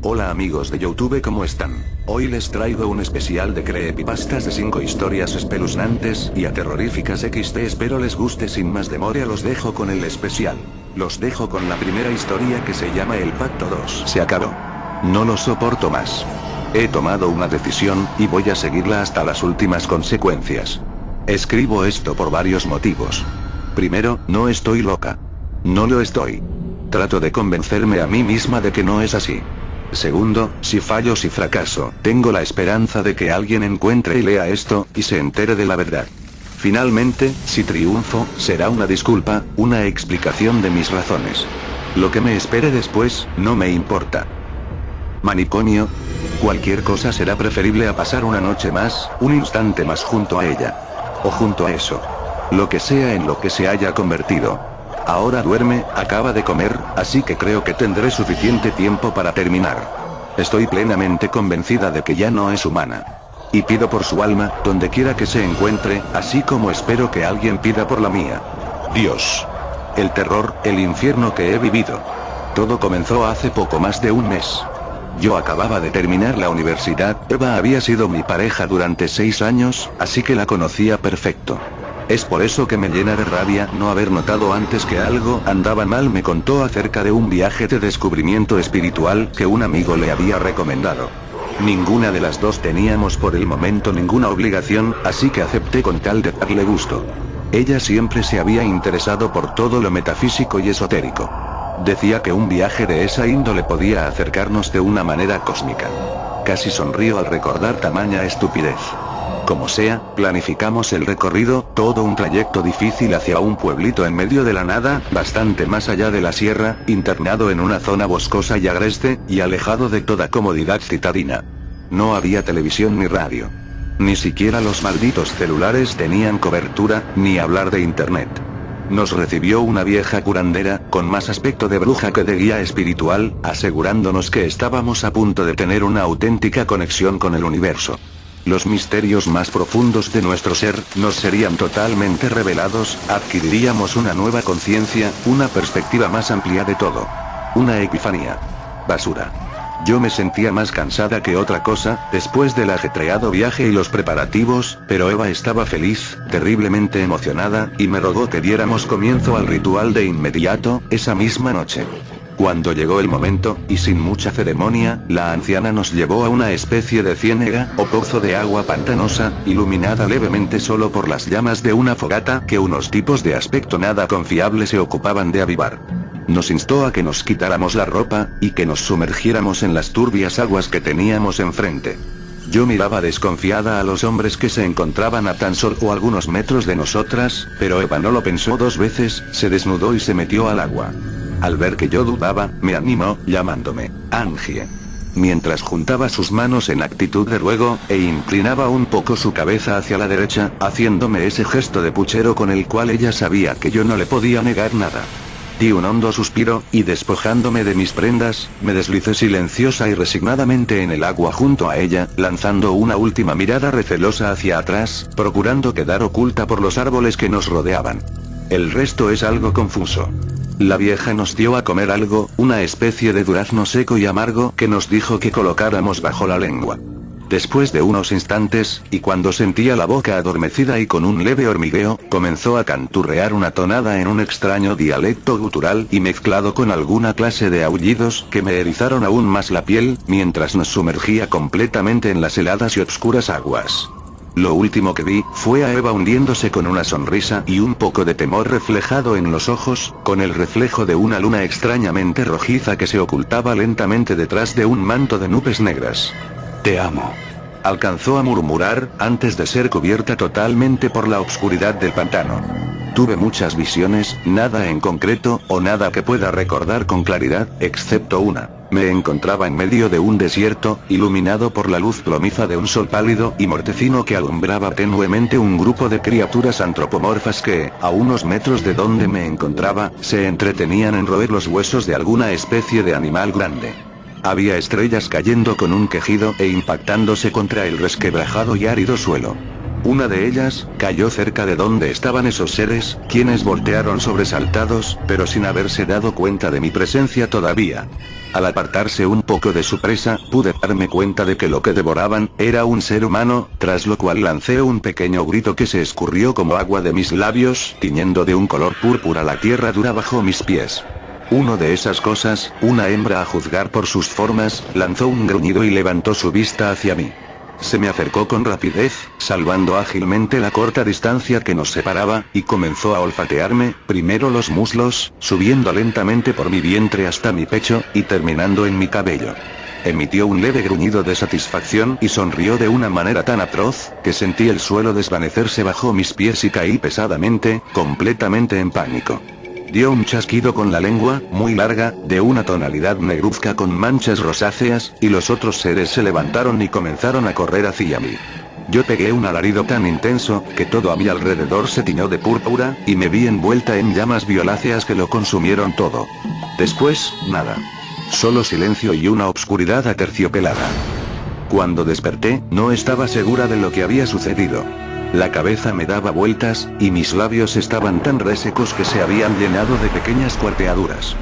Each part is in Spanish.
Hola amigos de YouTube, ¿cómo están? Hoy les traigo un especial de creepypastas de 5 historias espeluznantes y aterroríficas XD. Espero les guste. Sin más demora los dejo con el especial. Los dejo con la primera historia, que se llama El Pacto 2. Se acabó. No lo soporto más. He tomado una decisión, y voy a seguirla hasta las últimas consecuencias. Escribo esto por varios motivos. Primero, no estoy loca. No lo estoy. Trato de convencerme a mí misma de que no es así. Segundo, si fallo, si fracaso, tengo la esperanza de que alguien encuentre y lea esto, y se entere de la verdad. Finalmente, si triunfo, será una disculpa, una explicación de mis razones. Lo que me espere después, no me importa. Manicomio. Cualquier cosa será preferible a pasar una noche más, un instante más junto a ella. O junto a eso. Lo que sea en lo que se haya convertido. Ahora duerme, acaba de comer, así que creo que tendré suficiente tiempo para terminar. Estoy plenamente convencida de que ya no es humana. Y pido por su alma, donde quiera que se encuentre, así como espero que alguien pida por la mía. Dios. El terror, el infierno que he vivido. Todo comenzó hace poco más de un mes. Yo acababa de terminar la universidad. Eva había sido mi pareja durante 6 años, así que la conocía perfecto. Es por eso que me llena de rabia no haber notado antes que algo andaba mal. Me contó acerca de un viaje de descubrimiento espiritual que un amigo le había recomendado. Ninguna de las dos teníamos por el momento ninguna obligación, así que acepté con tal de darle gusto. Ella siempre se había interesado por todo lo metafísico y esotérico. Decía que un viaje de esa índole podía acercarnos de una manera cósmica. Casi sonrío al recordar tamaña estupidez. Como sea, planificamos el recorrido, todo un trayecto difícil hacia un pueblito en medio de la nada, bastante más allá de la sierra, internado en una zona boscosa y agreste, y alejado de toda comodidad citadina. No había televisión ni radio. Ni siquiera los malditos celulares tenían cobertura, ni hablar de internet. Nos recibió una vieja curandera, con más aspecto de bruja que de guía espiritual, asegurándonos que estábamos a punto de tener una auténtica conexión con el universo. Los misterios más profundos de nuestro ser nos serían totalmente revelados, adquiriríamos una nueva conciencia, una perspectiva más amplia de todo. Una epifanía. Basura. Yo me sentía más cansada que otra cosa, después del ajetreado viaje y los preparativos, pero Eva estaba feliz, terriblemente emocionada, y me rogó que diéramos comienzo al ritual de inmediato, esa misma noche. Cuando llegó el momento, y sin mucha ceremonia, la anciana nos llevó a una especie de ciénega, o pozo de agua pantanosa, iluminada levemente solo por las llamas de una fogata que unos tipos de aspecto nada confiable se ocupaban de avivar. Nos instó a que nos quitáramos la ropa, y que nos sumergiéramos en las turbias aguas que teníamos enfrente. Yo miraba desconfiada a los hombres que se encontraban a tan solo algunos metros de nosotras, pero Eva no lo pensó 2 veces, se desnudó y se metió al agua. Al ver que yo dudaba, me animó, llamándome Angie. Mientras juntaba sus manos en actitud de ruego, e inclinaba un poco su cabeza hacia la derecha, haciéndome ese gesto de puchero con el cual ella sabía que yo no le podía negar nada. Di un hondo suspiro, y despojándome de mis prendas, me deslicé silenciosa y resignadamente en el agua junto a ella, lanzando una última mirada recelosa hacia atrás, procurando quedar oculta por los árboles que nos rodeaban. El resto es algo confuso. La vieja nos dio a comer algo, una especie de durazno seco y amargo que nos dijo que colocáramos bajo la lengua. Después de unos instantes, y cuando sentía la boca adormecida y con un leve hormigueo, comenzó a canturrear una tonada en un extraño dialecto gutural y mezclado con alguna clase de aullidos que me erizaron aún más la piel, mientras nos sumergía completamente en las heladas y obscuras aguas. Lo último que vi, fue a Eva hundiéndose con una sonrisa y un poco de temor reflejado en los ojos, con el reflejo de una luna extrañamente rojiza que se ocultaba lentamente detrás de un manto de nubes negras. «Te amo», alcanzó a murmurar, antes de ser cubierta totalmente por la oscuridad del pantano. Tuve muchas visiones, nada en concreto, o nada que pueda recordar con claridad, excepto una. Me encontraba en medio de un desierto, iluminado por la luz plomiza de un sol pálido y mortecino que alumbraba tenuemente un grupo de criaturas antropomorfas que, a unos metros de donde me encontraba, se entretenían en roer los huesos de alguna especie de animal grande. Había estrellas cayendo con un quejido e impactándose contra el resquebrajado y árido suelo. Una de ellas, cayó cerca de donde estaban esos seres, quienes voltearon sobresaltados, pero sin haberse dado cuenta de mi presencia todavía. Al apartarse un poco de su presa, pude darme cuenta de que lo que devoraban era un ser humano, tras lo cual lancé un pequeño grito que se escurrió como agua de mis labios, tiñendo de un color púrpura la tierra dura bajo mis pies. Uno de esas cosas, una hembra a juzgar por sus formas, lanzó un gruñido y levantó su vista hacia mí. Se me acercó con rapidez, salvando ágilmente la corta distancia que nos separaba, y comenzó a olfatearme, primero los muslos, subiendo lentamente por mi vientre hasta mi pecho, y terminando en mi cabello. Emitió un leve gruñido de satisfacción y sonrió de una manera tan atroz, que sentí el suelo desvanecerse bajo mis pies y caí pesadamente, completamente en pánico. Dio un chasquido con la lengua, muy larga, de una tonalidad negruzca con manchas rosáceas, y los otros seres se levantaron y comenzaron a correr hacia mí. Yo pegué un alarido tan intenso, que todo a mi alrededor se tiñó de púrpura, y me vi envuelta en llamas violáceas que lo consumieron todo. Después, nada. Solo silencio y una obscuridad aterciopelada. Cuando desperté, no estaba segura de lo que había sucedido. La cabeza me daba vueltas, y mis labios estaban tan resecos que se habían llenado de pequeñas cuarteaduras.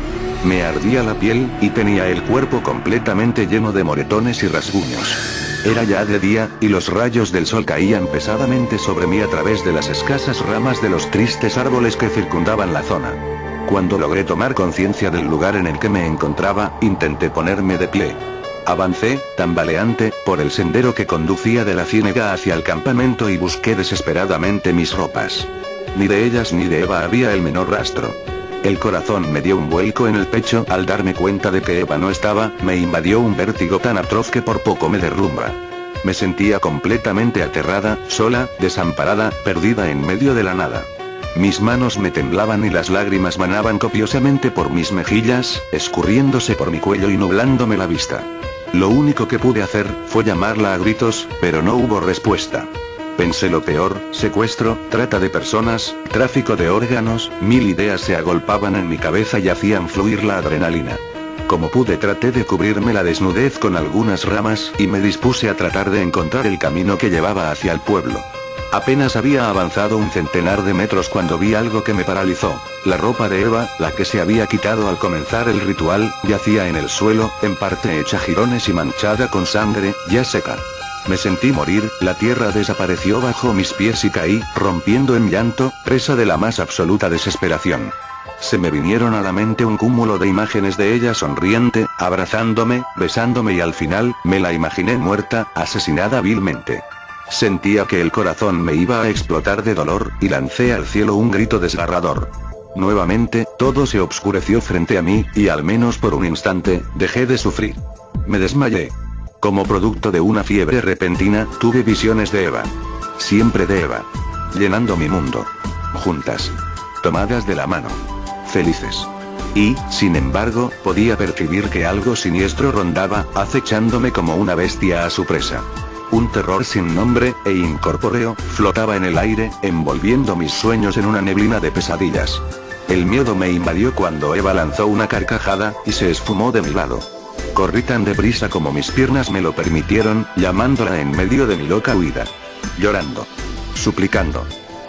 Me ardía la piel, y tenía el cuerpo completamente lleno de moretones y rasguños. Era ya de día, y los rayos del sol caían pesadamente sobre mí a través de las escasas ramas de los tristes árboles que circundaban la zona. Cuando logré tomar conciencia del lugar en el que me encontraba, intenté ponerme de pie. Avancé, tambaleante, por el sendero que conducía de la ciénaga hacia el campamento y busqué desesperadamente mis ropas. Ni de ellas ni de Eva había el menor rastro. El corazón me dio un vuelco en el pecho al darme cuenta de que Eva no estaba, me invadió un vértigo tan atroz que por poco me derrumba. Me sentía completamente aterrada, sola, desamparada, perdida en medio de la nada. Mis manos me temblaban y las lágrimas manaban copiosamente por mis mejillas, escurriéndose por mi cuello y nublándome la vista. Lo único que pude hacer, fue llamarla a gritos, pero no hubo respuesta. Pensé lo peor: secuestro, trata de personas, tráfico de órganos, mil ideas se agolpaban en mi cabeza y hacían fluir la adrenalina. Como pude traté de cubrirme la desnudez con algunas ramas, y me dispuse a tratar de encontrar el camino que llevaba hacia el pueblo. Apenas había avanzado un centenar de metros cuando vi algo que me paralizó. La ropa de Eva, la que se había quitado al comenzar el ritual, yacía en el suelo, en parte hecha jirones y manchada con sangre, ya seca. Me sentí morir, la tierra desapareció bajo mis pies y caí, rompiendo en llanto, presa de la más absoluta desesperación. Se me vinieron a la mente un cúmulo de imágenes de ella sonriente, abrazándome, besándome y al final, me la imaginé muerta, asesinada vilmente. Sentía que el corazón me iba a explotar de dolor, y lancé al cielo un grito desgarrador. Nuevamente, todo se obscureció frente a mí, y al menos por un instante, dejé de sufrir. Me desmayé. Como producto de una fiebre repentina, tuve visiones de Eva. Siempre de Eva. Llenando mi mundo. Juntas. Tomadas de la mano. Felices. Y, sin embargo, podía percibir que algo siniestro rondaba, acechándome como una bestia a su presa. Un terror sin nombre, e incorpóreo, flotaba en el aire, envolviendo mis sueños en una neblina de pesadillas. El miedo me invadió cuando Eva lanzó una carcajada, y se esfumó de mi lado. Corrí tan deprisa como mis piernas me lo permitieron, llamándola en medio de mi loca huida. Llorando. Suplicando.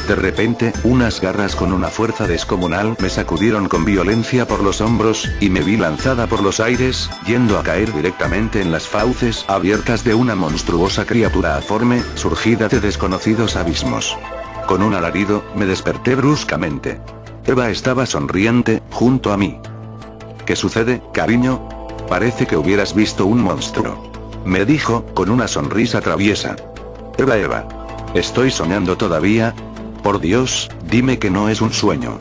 De repente, unas garras con una fuerza descomunal me sacudieron con violencia por los hombros, y me vi lanzada por los aires, yendo a caer directamente en las fauces abiertas de una monstruosa criatura aforme, surgida de desconocidos abismos. Con un alarido, me desperté bruscamente. Eva estaba sonriente, junto a mí. ¿Qué sucede, cariño? Parece que hubieras visto un monstruo. Me dijo, con una sonrisa traviesa. Eva. ¿Estoy soñando todavía? Por Dios, dime que no es un sueño.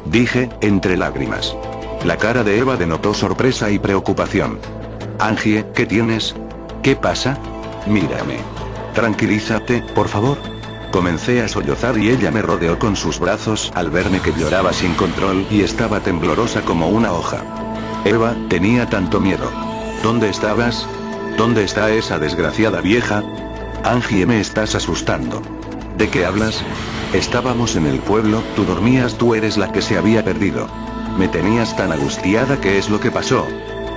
Dije, entre lágrimas. La cara de Eva denotó sorpresa y preocupación. Angie, ¿qué tienes? ¿Qué pasa? Mírame. Tranquilízate, por favor. Comencé a sollozar y ella me rodeó con sus brazos al verme que lloraba sin control y estaba temblorosa como una hoja. Eva, tenía tanto miedo. ¿Dónde estabas? ¿Dónde está esa desgraciada vieja? Angie, me estás asustando. ¿De qué hablas? Estábamos en el pueblo, tú dormías, tú eres la que se había perdido. Me tenías tan angustiada. ¿Qué es lo que pasó?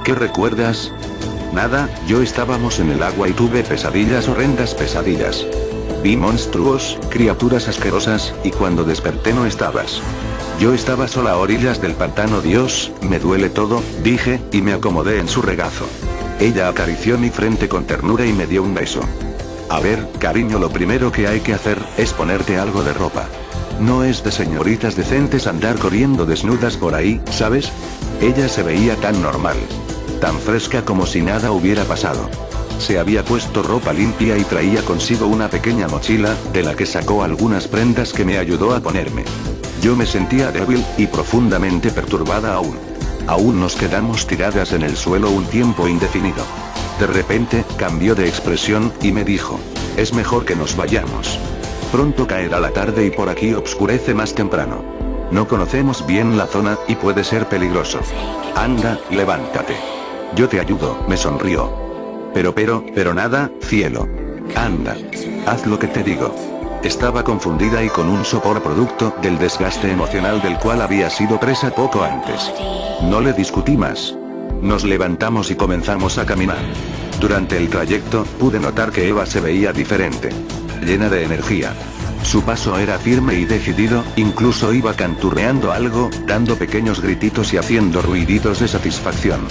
¿Qué recuerdas? Nada, yo estábamos en el agua y tuve pesadillas, horrendas pesadillas. Vi monstruos, criaturas asquerosas, y cuando desperté no estabas. Yo estaba sola a orillas del pantano. Dios, me duele todo, dije, y me acomodé en su regazo. Ella acarició mi frente con ternura y me dio un beso. A ver, cariño, lo primero que hay que hacer, es ponerte algo de ropa. No es de señoritas decentes andar corriendo desnudas por ahí, ¿sabes? Ella se veía tan normal. Tan fresca como si nada hubiera pasado. Se había puesto ropa limpia y traía consigo una pequeña mochila, de la que sacó algunas prendas que me ayudó a ponerme. Yo me sentía débil, y profundamente perturbada aún. Aún nos quedamos tiradas en el suelo un tiempo indefinido. De repente, cambió de expresión, y me dijo: es mejor que nos vayamos. Pronto caerá la tarde y por aquí oscurece más temprano. No conocemos bien la zona, y puede ser peligroso. Anda, levántate. Yo te ayudo, me sonrió. Pero nada, cielo. Anda. Haz lo que te digo. Estaba confundida y con un sopor producto del desgaste emocional del cual había sido presa poco antes. No le discutí más. Nos levantamos y comenzamos a caminar. Durante el trayecto, pude notar que Eva se veía diferente. Llena de energía. Su paso era firme y decidido, incluso iba canturreando algo, dando pequeños grititos y haciendo ruiditos de satisfacción.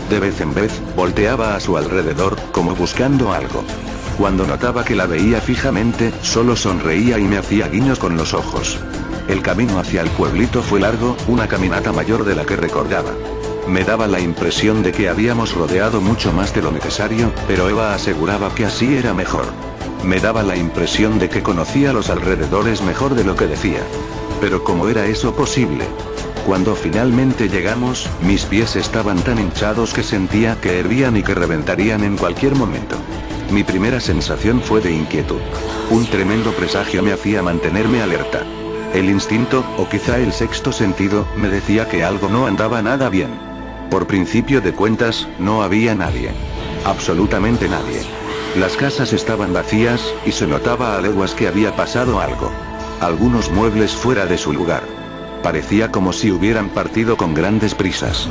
De vez en vez, volteaba a su alrededor, como buscando algo. Cuando notaba que la veía fijamente, solo sonreía y me hacía guiños con los ojos. El camino hacia el pueblito fue largo, una caminata mayor de la que recordaba. Me daba la impresión de que habíamos rodeado mucho más de lo necesario, pero Eva aseguraba que así era mejor. Me daba la impresión de que conocía los alrededores mejor de lo que decía. Pero ¿cómo era eso posible? Cuando finalmente llegamos, mis pies estaban tan hinchados que sentía que hervían y que reventarían en cualquier momento. Mi primera sensación fue de inquietud. Un tremendo presagio me hacía mantenerme alerta. El instinto, o quizá el sexto sentido, me decía que algo no andaba nada bien. Por principio de cuentas, no había nadie. Absolutamente nadie. Las casas estaban vacías, y se notaba a leguas que había pasado algo. Algunos muebles fuera de su lugar. Parecía como si hubieran partido con grandes prisas.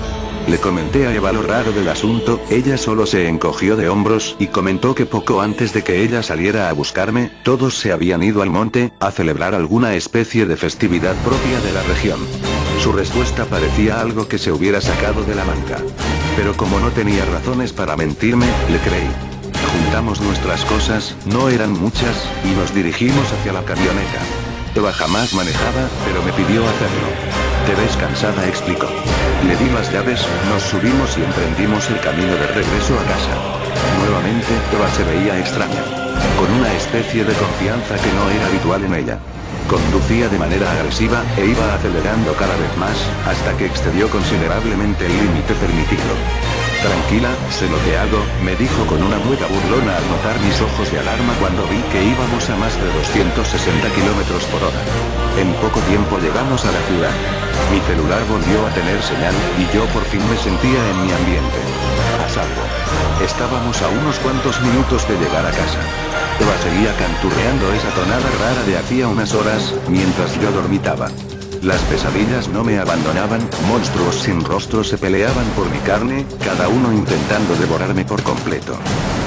Le comenté a Eva lo raro del asunto, ella solo se encogió de hombros y comentó que poco antes de que ella saliera a buscarme, todos se habían ido al monte, a celebrar alguna especie de festividad propia de la región. Su respuesta parecía algo que se hubiera sacado de la manga. Pero como no tenía razones para mentirme, le creí. Juntamos nuestras cosas, no eran muchas, y nos dirigimos hacia la camioneta. Eva jamás manejaba, pero me pidió hacerlo. Te ves cansada, explicó. Le di las llaves, nos subimos y emprendimos el camino de regreso a casa. Nuevamente, Eva se veía extraña. Con una especie de confianza que no era habitual en ella. Conducía de manera agresiva, e iba acelerando cada vez más, hasta que excedió considerablemente el límite permitido. Tranquila, sé lo que hago, me dijo con una mueca burlona al notar mis ojos de alarma cuando vi que íbamos a más de 260 km por hora. En poco tiempo llegamos a la ciudad. Mi celular volvió a tener señal, y yo por fin me sentía en mi ambiente. A salvo. Estábamos a unos cuantos minutos de llegar a casa. Eva seguía canturreando esa tonada rara de hacía unas horas, mientras yo dormitaba. Las pesadillas no me abandonaban, monstruos sin rostro se peleaban por mi carne, cada uno intentando devorarme por completo.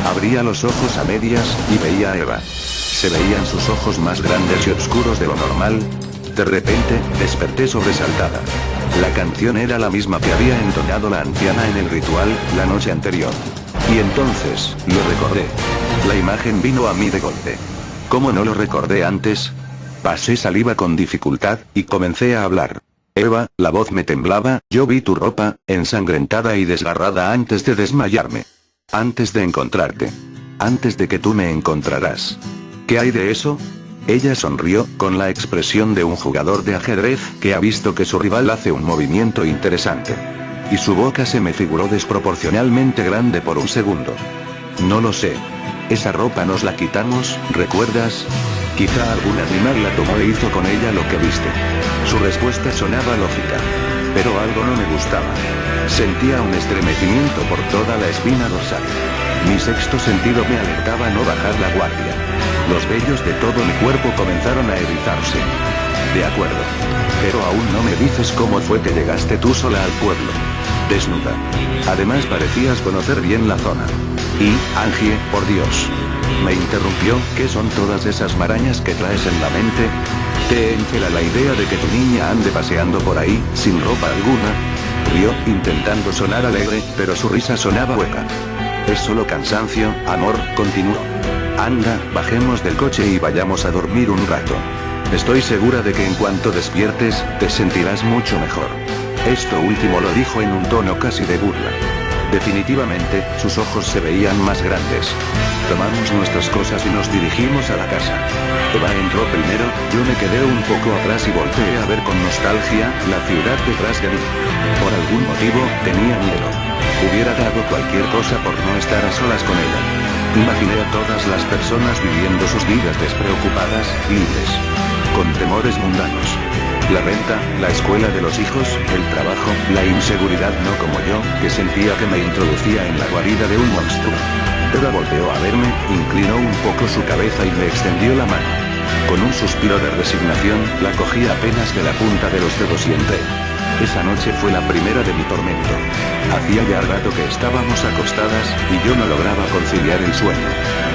Abría los ojos a medias, y veía a Eva. Se veían sus ojos más grandes y oscuros de lo normal. De repente, desperté sobresaltada. La canción era la misma que había entonado la anciana en el ritual, la noche anterior. Y entonces, lo recordé. La imagen vino a mí de golpe. ¿Cómo no lo recordé antes? Pasé saliva con dificultad, y comencé a hablar. Eva, la voz me temblaba, yo vi tu ropa, ensangrentada y desgarrada antes de desmayarme. Antes de encontrarte. Antes de que tú me encontrarás. ¿Qué hay de eso? Ella sonrió, con la expresión de un jugador de ajedrez, que ha visto que su rival hace un movimiento interesante. Y su boca se me figuró desproporcionalmente grande por un segundo. No lo sé. Esa ropa nos la quitamos, ¿recuerdas? Quizá algún animal la tomó e hizo con ella lo que viste. Su respuesta sonaba lógica. Pero algo no me gustaba. Sentía un estremecimiento por toda la espina dorsal. Mi sexto sentido me alertaba a no bajar la guardia. Los vellos de todo mi cuerpo comenzaron a erizarse. De acuerdo. Pero aún no me dices cómo fue que llegaste tú sola al pueblo. Desnuda. Además parecías conocer bien la zona. Y, Angie, por Dios. Me interrumpió, ¿qué son todas esas marañas que traes en la mente? ¿Te encela la idea de que tu niña ande paseando por ahí, sin ropa alguna? Rió, intentando sonar alegre, pero su risa sonaba hueca. Es solo cansancio, amor, continuó. Anda, bajemos del coche y vayamos a dormir un rato. Estoy segura de que en cuanto despiertes, te sentirás mucho mejor. Esto último lo dijo en un tono casi de burla. Definitivamente, sus ojos se veían más grandes. Tomamos nuestras cosas y nos dirigimos a la casa. Eva entró primero, yo me quedé un poco atrás y volteé a ver con nostalgia la ciudad detrás de mí. Por algún motivo, tenía miedo. Hubiera dado cualquier cosa por no estar a solas con ella. Imaginé a todas las personas viviendo sus vidas despreocupadas, libres. Con temores mundanos. La renta, la escuela de los hijos, el trabajo, la inseguridad, no como yo, que sentía que me introducía en la guarida de un monstruo. Eva volteó a verme, inclinó un poco su cabeza y me extendió la mano. Con un suspiro de resignación, la cogí apenas de la punta de los dedos y entré. Esa noche fue la primera de mi tormento. Hacía ya rato que estábamos acostadas, y yo no lograba conciliar el sueño.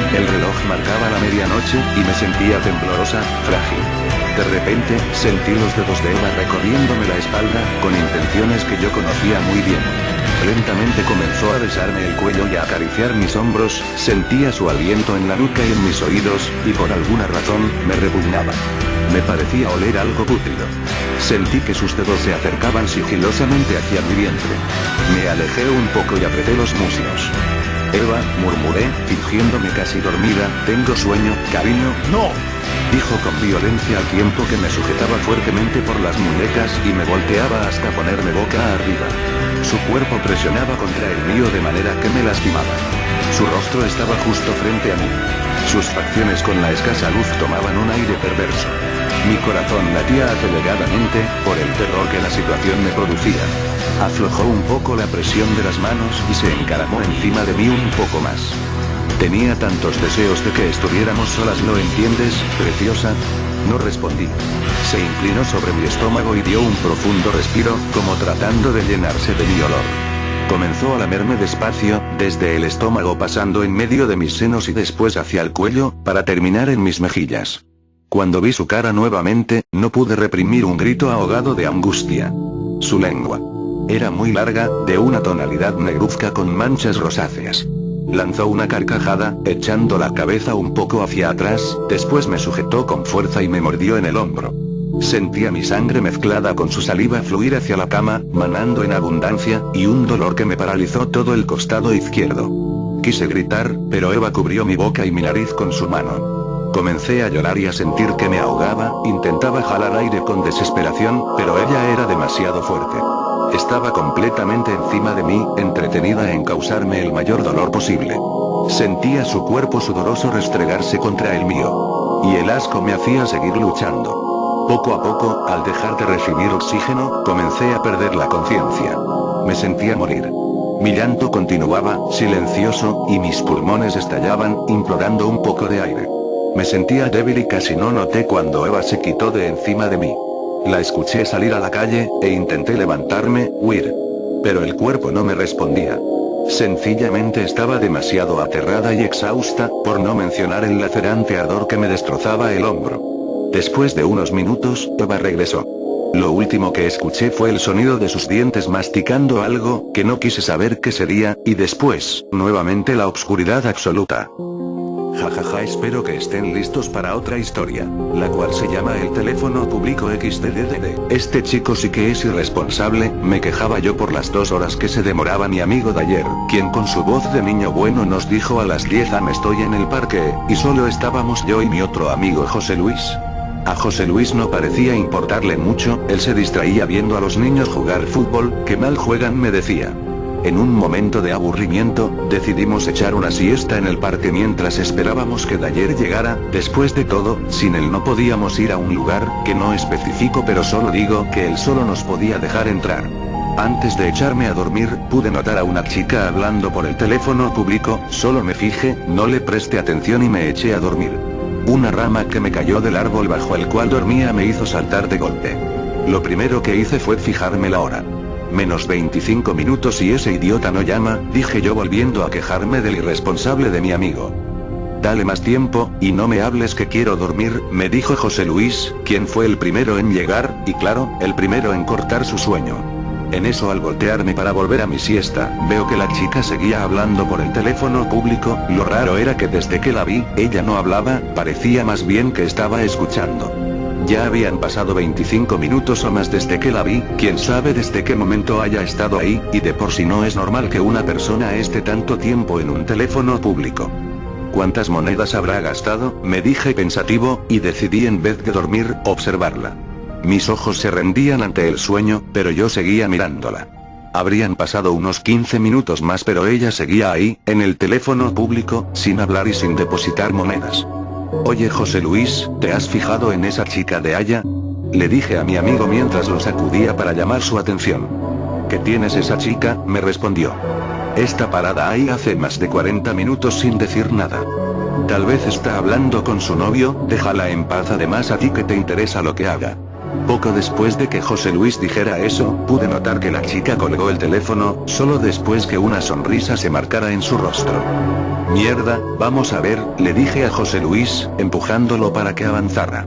El reloj marcaba la medianoche, y me sentía temblorosa, frágil. De repente, sentí los dedos de Eva recorriéndome la espalda, con intenciones que yo conocía muy bien. Lentamente comenzó a besarme el cuello y a acariciar mis hombros, sentía su aliento en la nuca y en mis oídos, y por alguna razón, me repugnaba. Me parecía oler algo pútrido. Sentí que sus dedos se acercaban sigilosamente hacia mi vientre. Me alejé un poco y apreté los muslos. Eva, murmuré, fingiéndome casi dormida, tengo sueño, cariño. ¡No!, dijo con violencia al tiempo que me sujetaba fuertemente por las muñecas y me volteaba hasta ponerme boca arriba. Su cuerpo presionaba contra el mío de manera que me lastimaba. Su rostro estaba justo frente a mí. Sus facciones con la escasa luz tomaban un aire perverso. Mi corazón latía aceleradamente, por el terror que la situación me producía. Aflojó un poco la presión de las manos y se encaramó encima de mí un poco más. Tenía tantos deseos de que estuviéramos solas, ¿lo entiendes, preciosa? No respondí. Se inclinó sobre mi estómago y dio un profundo respiro, como tratando de llenarse de mi olor. Comenzó a lamerme despacio, desde el estómago pasando en medio de mis senos y después hacia el cuello, para terminar en mis mejillas. Cuando vi su cara nuevamente, no pude reprimir un grito ahogado de angustia. Su lengua era muy larga, de una tonalidad negruzca con manchas rosáceas. Lanzó una carcajada, echando la cabeza un poco hacia atrás, después me sujetó con fuerza y me mordió en el hombro. Sentía mi sangre mezclada con su saliva fluir hacia la cama, manando en abundancia, y un dolor que me paralizó todo el costado izquierdo. Quise gritar, pero Eva cubrió mi boca y mi nariz con su mano. Comencé a llorar y a sentir que me ahogaba, intentaba jalar aire con desesperación, pero ella era demasiado fuerte. Estaba completamente encima de mí, entretenida en causarme el mayor dolor posible. Sentía su cuerpo sudoroso restregarse contra el mío. Y el asco me hacía seguir luchando. Poco a poco, al dejar de recibir oxígeno, comencé a perder la conciencia. Me sentía morir. Mi llanto continuaba, silencioso, y mis pulmones estallaban, implorando un poco de aire. Me sentía débil y casi no noté cuando Eva se quitó de encima de mí. La escuché salir a la calle, e intenté levantarme, huir. Pero el cuerpo no me respondía. Sencillamente estaba demasiado aterrada y exhausta, por no mencionar el lacerante ardor que me destrozaba el hombro. Después de unos minutos, Eva regresó. Lo último que escuché fue el sonido de sus dientes masticando algo, que no quise saber qué sería, y después, nuevamente la obscuridad absoluta. Jajaja, espero que estén listos para otra historia, la cual se llama El teléfono público XDDD. Este chico sí que es irresponsable, me quejaba yo por las 2 horas que se demoraba mi amigo de ayer, quien con su voz de niño bueno nos dijo a las 10 am estoy en el parque, y solo estábamos yo y mi otro amigo José Luis. A José Luis no parecía importarle mucho, él se distraía viendo a los niños jugar fútbol, que mal juegan me decía. En un momento de aburrimiento, decidimos echar una siesta en el parque mientras esperábamos que Dayer llegara. Después de todo, sin él no podíamos ir a un lugar, que no especifico pero solo digo que él solo nos podía dejar entrar. Antes de echarme a dormir, pude notar a una chica hablando por el teléfono público, solo me fijé, no le presté atención y me eché a dormir. Una rama que me cayó del árbol bajo el cual dormía me hizo saltar de golpe. Lo primero que hice fue fijarme la hora. Menos 25 minutos y ese idiota no llama, dije yo volviendo a quejarme del irresponsable de mi amigo. Dale más tiempo, y no me hables que quiero dormir, me dijo José Luis, quien fue el primero en llegar, y claro, el primero en cortar su sueño. En eso, al voltearme para volver a mi siesta, veo que la chica seguía hablando por el teléfono público. Lo raro era que desde que la vi, ella no hablaba, parecía más bien que estaba escuchando. Ya habían pasado 25 minutos o más desde que la vi, quién sabe desde qué momento haya estado ahí, y de por sí no es normal que una persona esté tanto tiempo en un teléfono público. ¿Cuántas monedas habrá gastado?, me dije pensativo, y decidí en vez de dormir, observarla. Mis ojos se rendían ante el sueño, pero yo seguía mirándola. Habrían pasado unos 15 minutos más, pero ella seguía ahí, en el teléfono público, sin hablar y sin depositar monedas. Oye José Luis, ¿te has fijado en esa chica de allá?, le dije a mi amigo mientras lo sacudía para llamar su atención. ¿Qué tienes esa chica?, me respondió. Está parada ahí hace más de 40 minutos sin decir nada. Tal vez está hablando con su novio, déjala en paz, además a ti que te interesa lo que haga. Poco después de que José Luis dijera eso, pude notar que la chica colgó el teléfono, solo después que una sonrisa se marcara en su rostro. Mierda, vamos a ver, le dije a José Luis, empujándolo para que avanzara.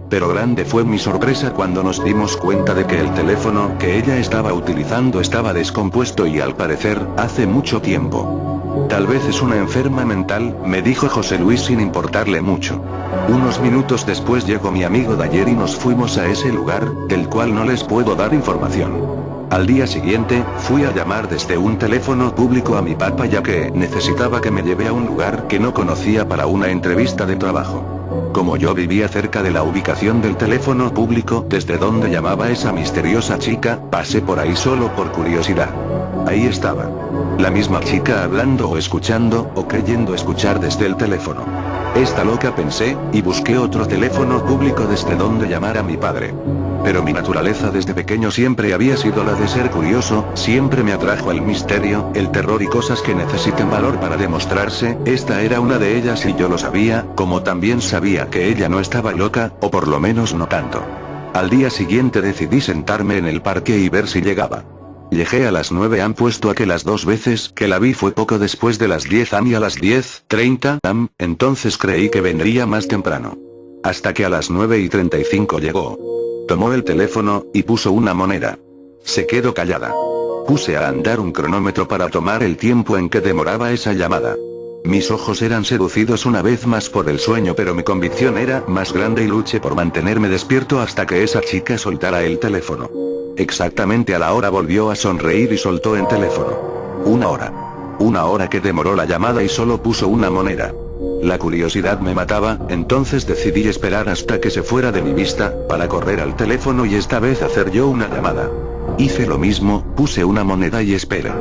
Pero grande fue mi sorpresa cuando nos dimos cuenta de que el teléfono que ella estaba utilizando estaba descompuesto y al parecer, hace mucho tiempo. Tal vez es una enferma mental, me dijo José Luis sin importarle mucho. Unos minutos después llegó mi amigo de ayer y nos fuimos a ese lugar, del cual no les puedo dar información. Al día siguiente, fui a llamar desde un teléfono público a mi papá ya que necesitaba que me lleve a un lugar que no conocía para una entrevista de trabajo. Como yo vivía cerca de la ubicación del teléfono público desde donde llamaba esa misteriosa chica, pasé por ahí solo por curiosidad. Ahí estaba. La misma chica hablando o escuchando, o creyendo escuchar desde el teléfono. Esta loca, pensé, y busqué otro teléfono público desde donde llamar a mi padre. Pero mi naturaleza desde pequeño siempre había sido la de ser curioso, siempre me atrajo el misterio, el terror y cosas que necesiten valor para demostrarse. Esta era una de ellas y yo lo sabía, como también sabía que ella no estaba loca, o por lo menos no tanto. Al día siguiente decidí sentarme en el parque y ver si llegaba. Llegué a las 9 am, puesto a que las dos veces que la vi fue poco después de las 10 am y a las 10:30 am, entonces creí que vendría más temprano. Hasta que a las 9:35 llegó. Tomó el teléfono, y puso una moneda. Se quedó callada. Puse a andar un cronómetro para tomar el tiempo en que demoraba esa llamada. Mis ojos eran seducidos una vez más por el sueño, pero mi convicción era más grande y luché por mantenerme despierto hasta que esa chica soltara el teléfono. Exactamente a la hora volvió a sonreír y soltó el teléfono. 1 hora. 1 hora que demoró la llamada y solo puso una moneda. La curiosidad me mataba, entonces decidí esperar hasta que se fuera de mi vista, para correr al teléfono y esta vez hacer yo una llamada. Hice lo mismo, puse una moneda y esperé.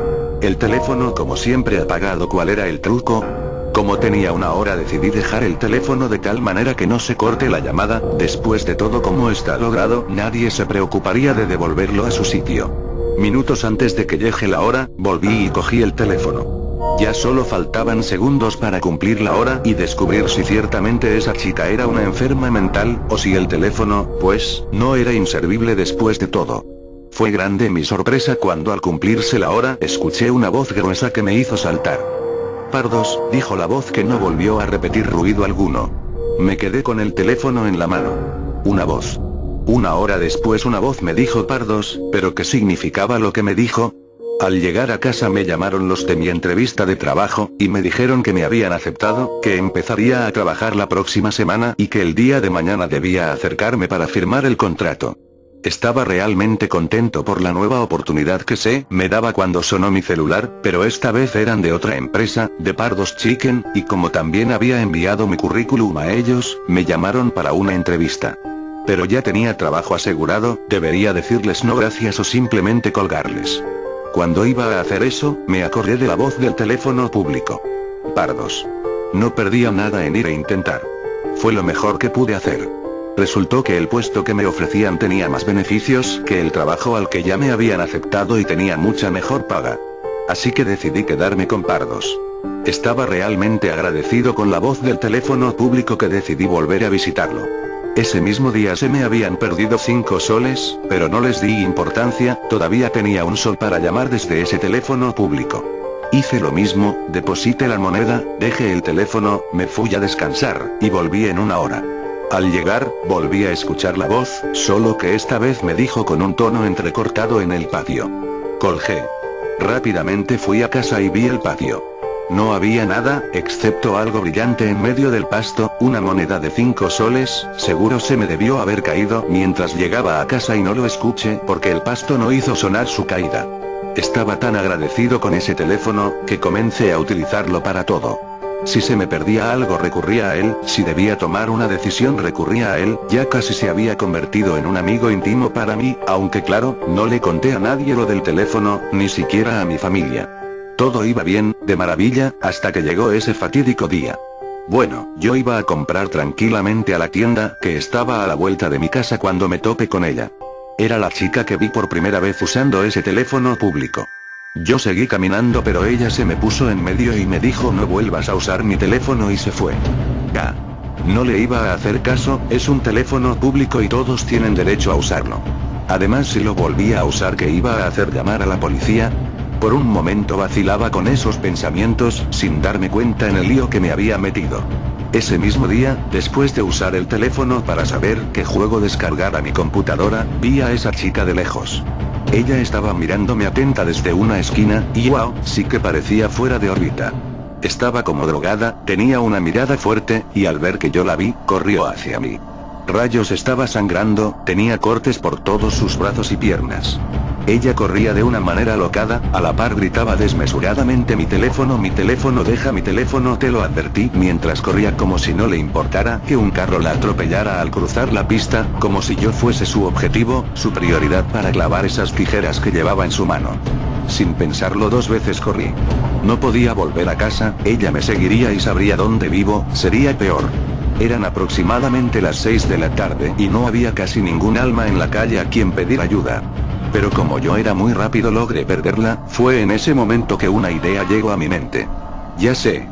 El teléfono como siempre apagado. ¿Cuál era el truco? Como tenía 1 hora decidí dejar el teléfono de tal manera que no se corte la llamada. Después de todo, como está logrado, nadie se preocuparía de devolverlo a su sitio. Minutos antes de que llegue la hora, volví y cogí el teléfono. Ya solo faltaban segundos para cumplir la hora y descubrir si ciertamente esa chica era una enferma mental, o si el teléfono, pues, no era inservible después de todo. Fue grande mi sorpresa cuando al cumplirse la hora, escuché una voz gruesa que me hizo saltar. «Pardos», dijo la voz que no volvió a repetir ruido alguno. Me quedé con el teléfono en la mano. Una voz. 1 hora después una voz me dijo «Pardos», pero ¿qué significaba lo que me dijo? Al llegar a casa me llamaron los de mi entrevista de trabajo, y me dijeron que me habían aceptado, que empezaría a trabajar la próxima semana y que el día de mañana debía acercarme para firmar el contrato. Estaba realmente contento por la nueva oportunidad que me daba cuando sonó mi celular, pero esta vez eran de otra empresa, de Pardos Chicken, y como también había enviado mi currículum a ellos, me llamaron para una entrevista. Pero ya tenía trabajo asegurado, debería decirles no gracias o simplemente colgarles. Cuando iba a hacer eso, me acordé de la voz del teléfono público. Pardos. No perdía nada en ir a intentar. Fue lo mejor que pude hacer. Resultó que el puesto que me ofrecían tenía más beneficios que el trabajo al que ya me habían aceptado y tenía mucha mejor paga. Así que decidí quedarme con Pardos. Estaba realmente agradecido con la voz del teléfono público que decidí volver a visitarlo. Ese mismo día se me habían perdido 5 soles, pero no les di importancia, todavía tenía un sol para llamar desde ese teléfono público. Hice lo mismo, deposité la moneda, dejé el teléfono, me fui a descansar, y volví en una hora. Al llegar, volví a escuchar la voz, solo que esta vez me dijo con un tono entrecortado en el patio. Colgué. Rápidamente fui a casa y vi el patio. No había nada, excepto algo brillante en medio del pasto, una moneda de 5 soles, seguro se me debió haber caído mientras llegaba a casa y no lo escuché porque el pasto no hizo sonar su caída. Estaba tan agradecido con ese teléfono, que comencé a utilizarlo para todo. Si se me perdía algo recurría a él, si debía tomar una decisión recurría a él, ya casi se había convertido en un amigo íntimo para mí, aunque claro, no le conté a nadie lo del teléfono, ni siquiera a mi familia. Todo iba bien, de maravilla, hasta que llegó ese fatídico día. Bueno, yo iba a comprar tranquilamente a la tienda, que estaba a la vuelta de mi casa cuando me topé con ella. Era la chica que vi por primera vez usando ese teléfono público. Yo seguí caminando pero ella se me puso en medio y me dijo no vuelvas a usar mi teléfono y se fue. Ya. No le iba a hacer caso, es un teléfono público y todos tienen derecho a usarlo. Además si lo volvía a usar ¿qué iba a hacer llamar a la policía? Por un momento vacilaba con esos pensamientos, sin darme cuenta en el lío que me había metido. Ese mismo día, después de usar el teléfono para saber qué juego descargar a mi computadora, vi a esa chica de lejos. Ella estaba mirándome atenta desde una esquina, y wow, sí que parecía fuera de órbita. Estaba como drogada, tenía una mirada fuerte, y al ver que yo la vi, corrió hacia mí. Rayos, estaba sangrando, tenía cortes por todos sus brazos y piernas. Ella corría de una manera alocada, a la par gritaba desmesuradamente mi teléfono, deja mi teléfono, te lo advertí, mientras corría como si no le importara que un carro la atropellara al cruzar la pista, como si yo fuese su objetivo, su prioridad para clavar esas tijeras que llevaba en su mano. Sin pensarlo 2 veces corrí. No podía volver a casa, ella me seguiría y sabría dónde vivo, sería peor. Eran aproximadamente las 6 de la tarde y no había casi ningún alma en la calle a quien pedir ayuda. Pero como yo era muy rápido logré perderla, fue en ese momento que una idea llegó a mi mente. Ya sé.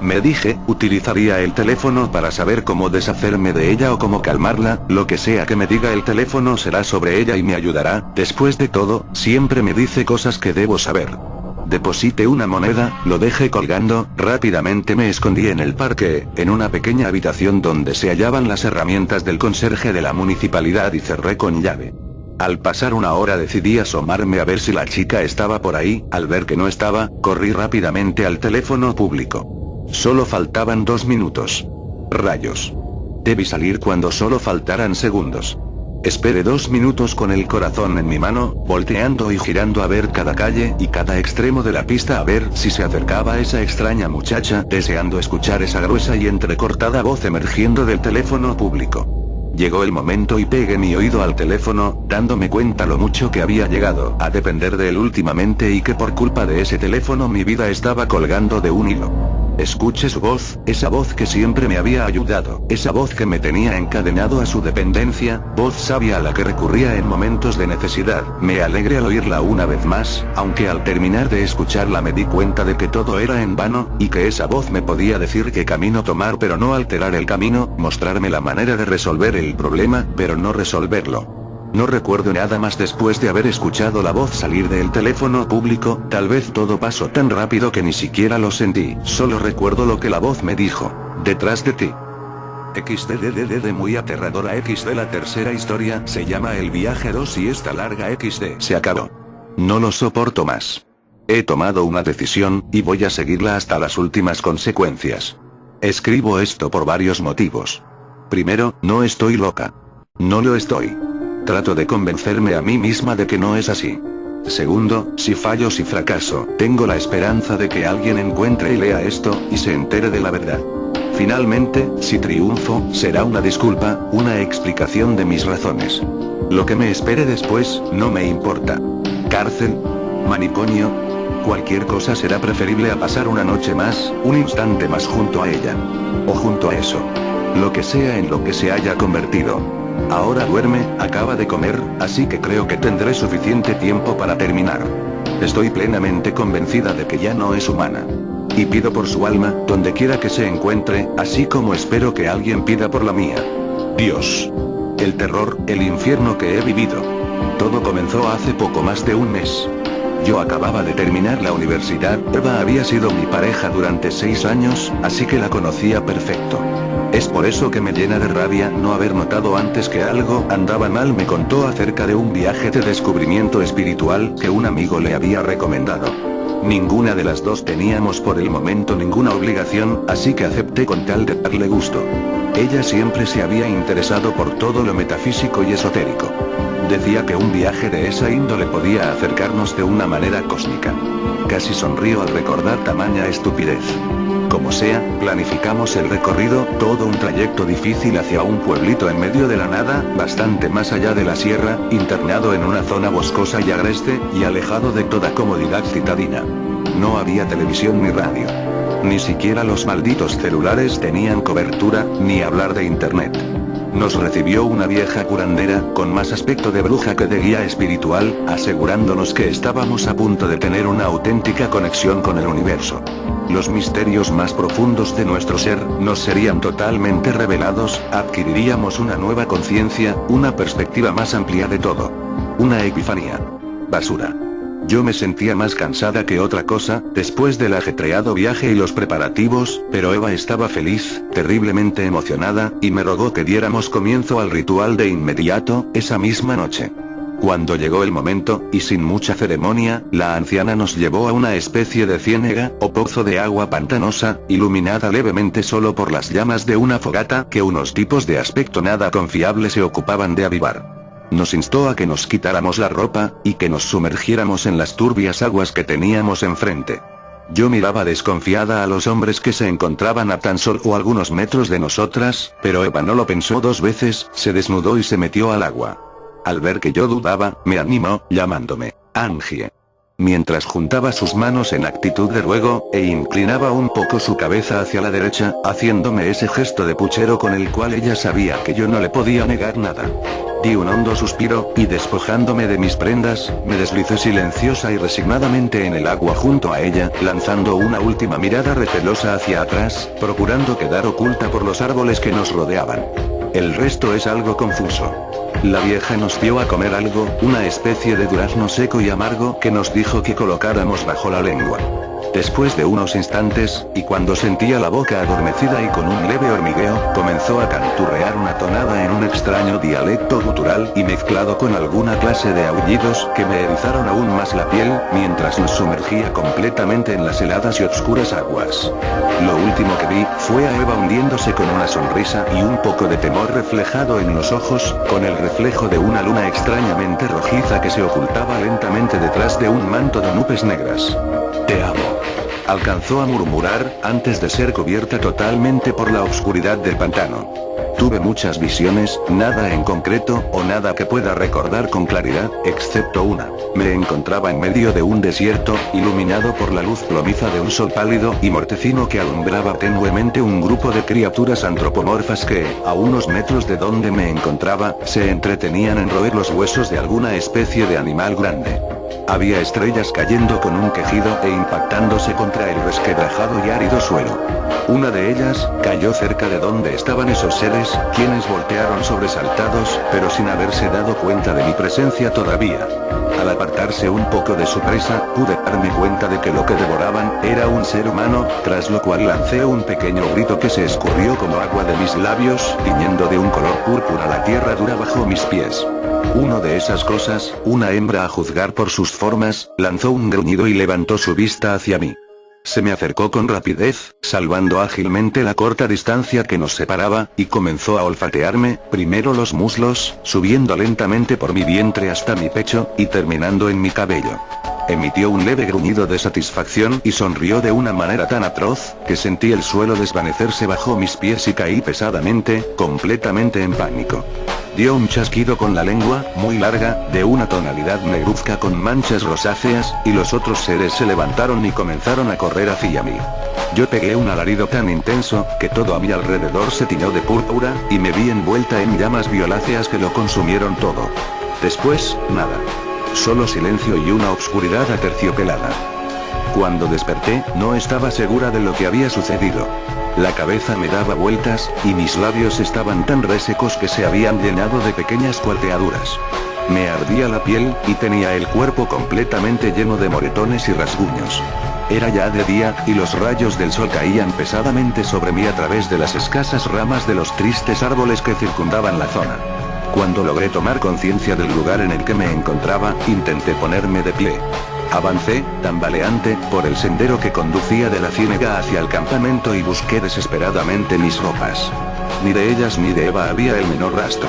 Me dije, utilizaría el teléfono para saber cómo deshacerme de ella o cómo calmarla, lo que sea que me diga el teléfono será sobre ella y me ayudará, después de todo, siempre me dice cosas que debo saber. Deposité una moneda, lo dejé colgando, rápidamente me escondí en el parque, en una pequeña habitación donde se hallaban las herramientas del conserje de la municipalidad y cerré con llave. Al pasar una hora decidí asomarme a ver si la chica estaba por ahí, al ver que no estaba, corrí rápidamente al teléfono público. Solo faltaban 2 minutos. Rayos. Debí salir cuando solo faltaran segundos. Esperé 2 minutos con el corazón en mi mano, volteando y girando a ver cada calle y cada extremo de la pista a ver si se acercaba esa extraña muchacha, deseando escuchar esa gruesa y entrecortada voz emergiendo del teléfono público. Llegó el momento y pegué mi oído al teléfono, dándome cuenta lo mucho que había llegado a depender de él últimamente y que por culpa de ese teléfono mi vida estaba colgando de un hilo. Escuché su voz, esa voz que siempre me había ayudado, esa voz que me tenía encadenado a su dependencia, voz sabia a la que recurría en momentos de necesidad. Me alegré al oírla una vez más, aunque al terminar de escucharla me di cuenta de que todo era en vano, y que esa voz me podía decir qué camino tomar pero no alterar el camino, mostrarme la manera de resolver el problema, pero no resolverlo. No recuerdo nada más después de haber escuchado la voz salir del teléfono público, tal vez todo pasó tan rápido que ni siquiera lo sentí, solo recuerdo lo que la voz me dijo: detrás de ti. XDDDD muy aterradora XD. La tercera historia se llama El viaje 2 y esta larga XD se acabó. No lo soporto más. He tomado una decisión, y voy a seguirla hasta las últimas consecuencias. Escribo esto por varios motivos. Primero, no estoy loca. No lo estoy. Trato de convencerme a mí misma de que no es así. Segundo, si fallo, si fracaso, tengo la esperanza de que alguien encuentre y lea esto, y se entere de la verdad. Finalmente, si triunfo, será una disculpa, una explicación de mis razones. Lo que me espere después, no me importa. Cárcel, manicomio, cualquier cosa será preferible a pasar una noche más, un instante más junto a ella. O junto a eso. Lo que sea en lo que se haya convertido. Ahora duerme, acaba de comer, así que creo que tendré suficiente tiempo para terminar. Estoy plenamente convencida de que ya no es humana. Y pido por su alma, donde quiera que se encuentre, así como espero que alguien pida por la mía. Dios. El terror, el infierno que he vivido. Todo comenzó hace poco más de un mes. Yo acababa de terminar la universidad, Eva había sido mi pareja durante 6 años, así que la conocía perfecto. Es por eso que me llena de rabia no haber notado antes que algo andaba mal. Me contó acerca de un viaje de descubrimiento espiritual que un amigo le había recomendado. Ninguna de las dos teníamos por el momento ninguna obligación, así que acepté con tal de darle gusto. Ella siempre se había interesado por todo lo metafísico y esotérico. Decía que un viaje de esa índole podía acercarnos de una manera cósmica. Casi sonrío al recordar tamaña estupidez. Como sea, planificamos el recorrido, todo un trayecto difícil hacia un pueblito en medio de la nada, bastante más allá de la sierra, internado en una zona boscosa y agreste, y alejado de toda comodidad citadina. No había televisión ni radio. Ni siquiera los malditos celulares tenían cobertura, ni hablar de internet. Nos recibió una vieja curandera, con más aspecto de bruja que de guía espiritual, asegurándonos que estábamos a punto de tener una auténtica conexión con el universo. Los misterios más profundos de nuestro ser nos serían totalmente revelados, adquiriríamos una nueva conciencia, una perspectiva más amplia de todo. Una epifanía. Basura. Yo me sentía más cansada que otra cosa, después del ajetreado viaje y los preparativos, pero Eva estaba feliz, terriblemente emocionada, y me rogó que diéramos comienzo al ritual de inmediato, esa misma noche. Cuando llegó el momento, y sin mucha ceremonia, la anciana nos llevó a una especie de ciénega, o pozo de agua pantanosa, iluminada levemente solo por las llamas de una fogata que unos tipos de aspecto nada confiable se ocupaban de avivar. Nos instó a que nos quitáramos la ropa, y que nos sumergiéramos en las turbias aguas que teníamos enfrente. Yo miraba desconfiada a los hombres que se encontraban a tan solo algunos metros de nosotras, pero Eva no lo pensó 2 veces, se desnudó y se metió al agua. Al ver que yo dudaba, me animó, llamándome Angie. Mientras juntaba sus manos en actitud de ruego, e inclinaba un poco su cabeza hacia la derecha, haciéndome ese gesto de puchero con el cual ella sabía que yo no le podía negar nada. Di un hondo suspiro, y despojándome de mis prendas, me deslicé silenciosa y resignadamente en el agua junto a ella, lanzando una última mirada recelosa hacia atrás, procurando quedar oculta por los árboles que nos rodeaban. El resto es algo confuso. La vieja nos dio a comer algo, una especie de durazno seco y amargo que nos dijo que colocáramos bajo la lengua. Después de unos instantes, y cuando sentía la boca adormecida y con un leve hormigueo, comenzó a canturrear una tonada en un extraño dialecto gutural y mezclado con alguna clase de aullidos que me erizaron aún más la piel, mientras nos sumergía completamente en las heladas y oscuras aguas. Lo último que vi fue a Eva hundiéndose con una sonrisa y un poco de temor reflejado en los ojos, con el reflejo de una luna extrañamente rojiza que se ocultaba lentamente detrás de un manto de nubes negras. «Te amo», alcanzó a murmurar, antes de ser cubierta totalmente por la oscuridad del pantano. Tuve muchas visiones, nada en concreto, o nada que pueda recordar con claridad, excepto una. Me encontraba en medio de un desierto, iluminado por la luz plomiza de un sol pálido y mortecino que alumbraba tenuemente un grupo de criaturas antropomorfas que, a unos metros de donde me encontraba, se entretenían en roer los huesos de alguna especie de animal grande. Había estrellas cayendo con un quejido e impactándose contra el resquebrajado y árido suelo. Una de ellas cayó cerca de donde estaban esos seres, quienes voltearon sobresaltados, pero sin haberse dado cuenta de mi presencia todavía. Al apartarse un poco de su presa, pude darme cuenta de que lo que devoraban era un ser humano, tras lo cual lancé un pequeño grito que se escurrió como agua de mis labios, tiñendo de un color púrpura la tierra dura bajo mis pies. Uno de esas cosas, una hembra a juzgar por sus formas, lanzó un gruñido y levantó su vista hacia mí. Se me acercó con rapidez, salvando ágilmente la corta distancia que nos separaba, y comenzó a olfatearme, primero los muslos, subiendo lentamente por mi vientre hasta mi pecho, y terminando en mi cabello. Emitió un leve gruñido de satisfacción y sonrió de una manera tan atroz, que sentí el suelo desvanecerse bajo mis pies y caí pesadamente, completamente en pánico. Dio un chasquido con la lengua, muy larga, de una tonalidad negruzca con manchas rosáceas, y los otros seres se levantaron y comenzaron a correr hacia mí. Yo pegué un alarido tan intenso, que todo a mi alrededor se tiñó de púrpura, y me vi envuelta en llamas violáceas que lo consumieron todo. Después, nada. Solo silencio y una obscuridad aterciopelada. Cuando desperté, no estaba segura de lo que había sucedido. La cabeza me daba vueltas, y mis labios estaban tan resecos que se habían llenado de pequeñas cuarteaduras. Me ardía la piel, y tenía el cuerpo completamente lleno de moretones y rasguños. Era ya de día, y los rayos del sol caían pesadamente sobre mí a través de las escasas ramas de los tristes árboles que circundaban la zona. Cuando logré tomar conciencia del lugar en el que me encontraba, intenté ponerme de pie. Avancé, tambaleante, por el sendero que conducía de la ciénaga hacia el campamento y busqué desesperadamente mis ropas. Ni de ellas ni de Eva había el menor rastro.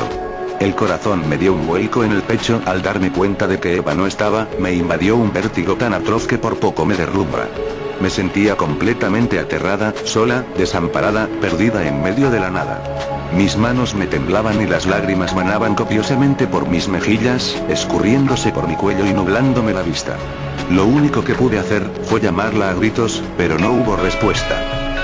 El corazón me dio un vuelco en el pecho al darme cuenta de que Eva no estaba, me invadió un vértigo tan atroz que por poco me derrumba. Me sentía completamente aterrada, sola, desamparada, perdida en medio de la nada. Mis manos me temblaban y las lágrimas manaban copiosamente por mis mejillas, escurriéndose por mi cuello y nublándome la vista. Lo único que pude hacer fue llamarla a gritos, pero no hubo respuesta.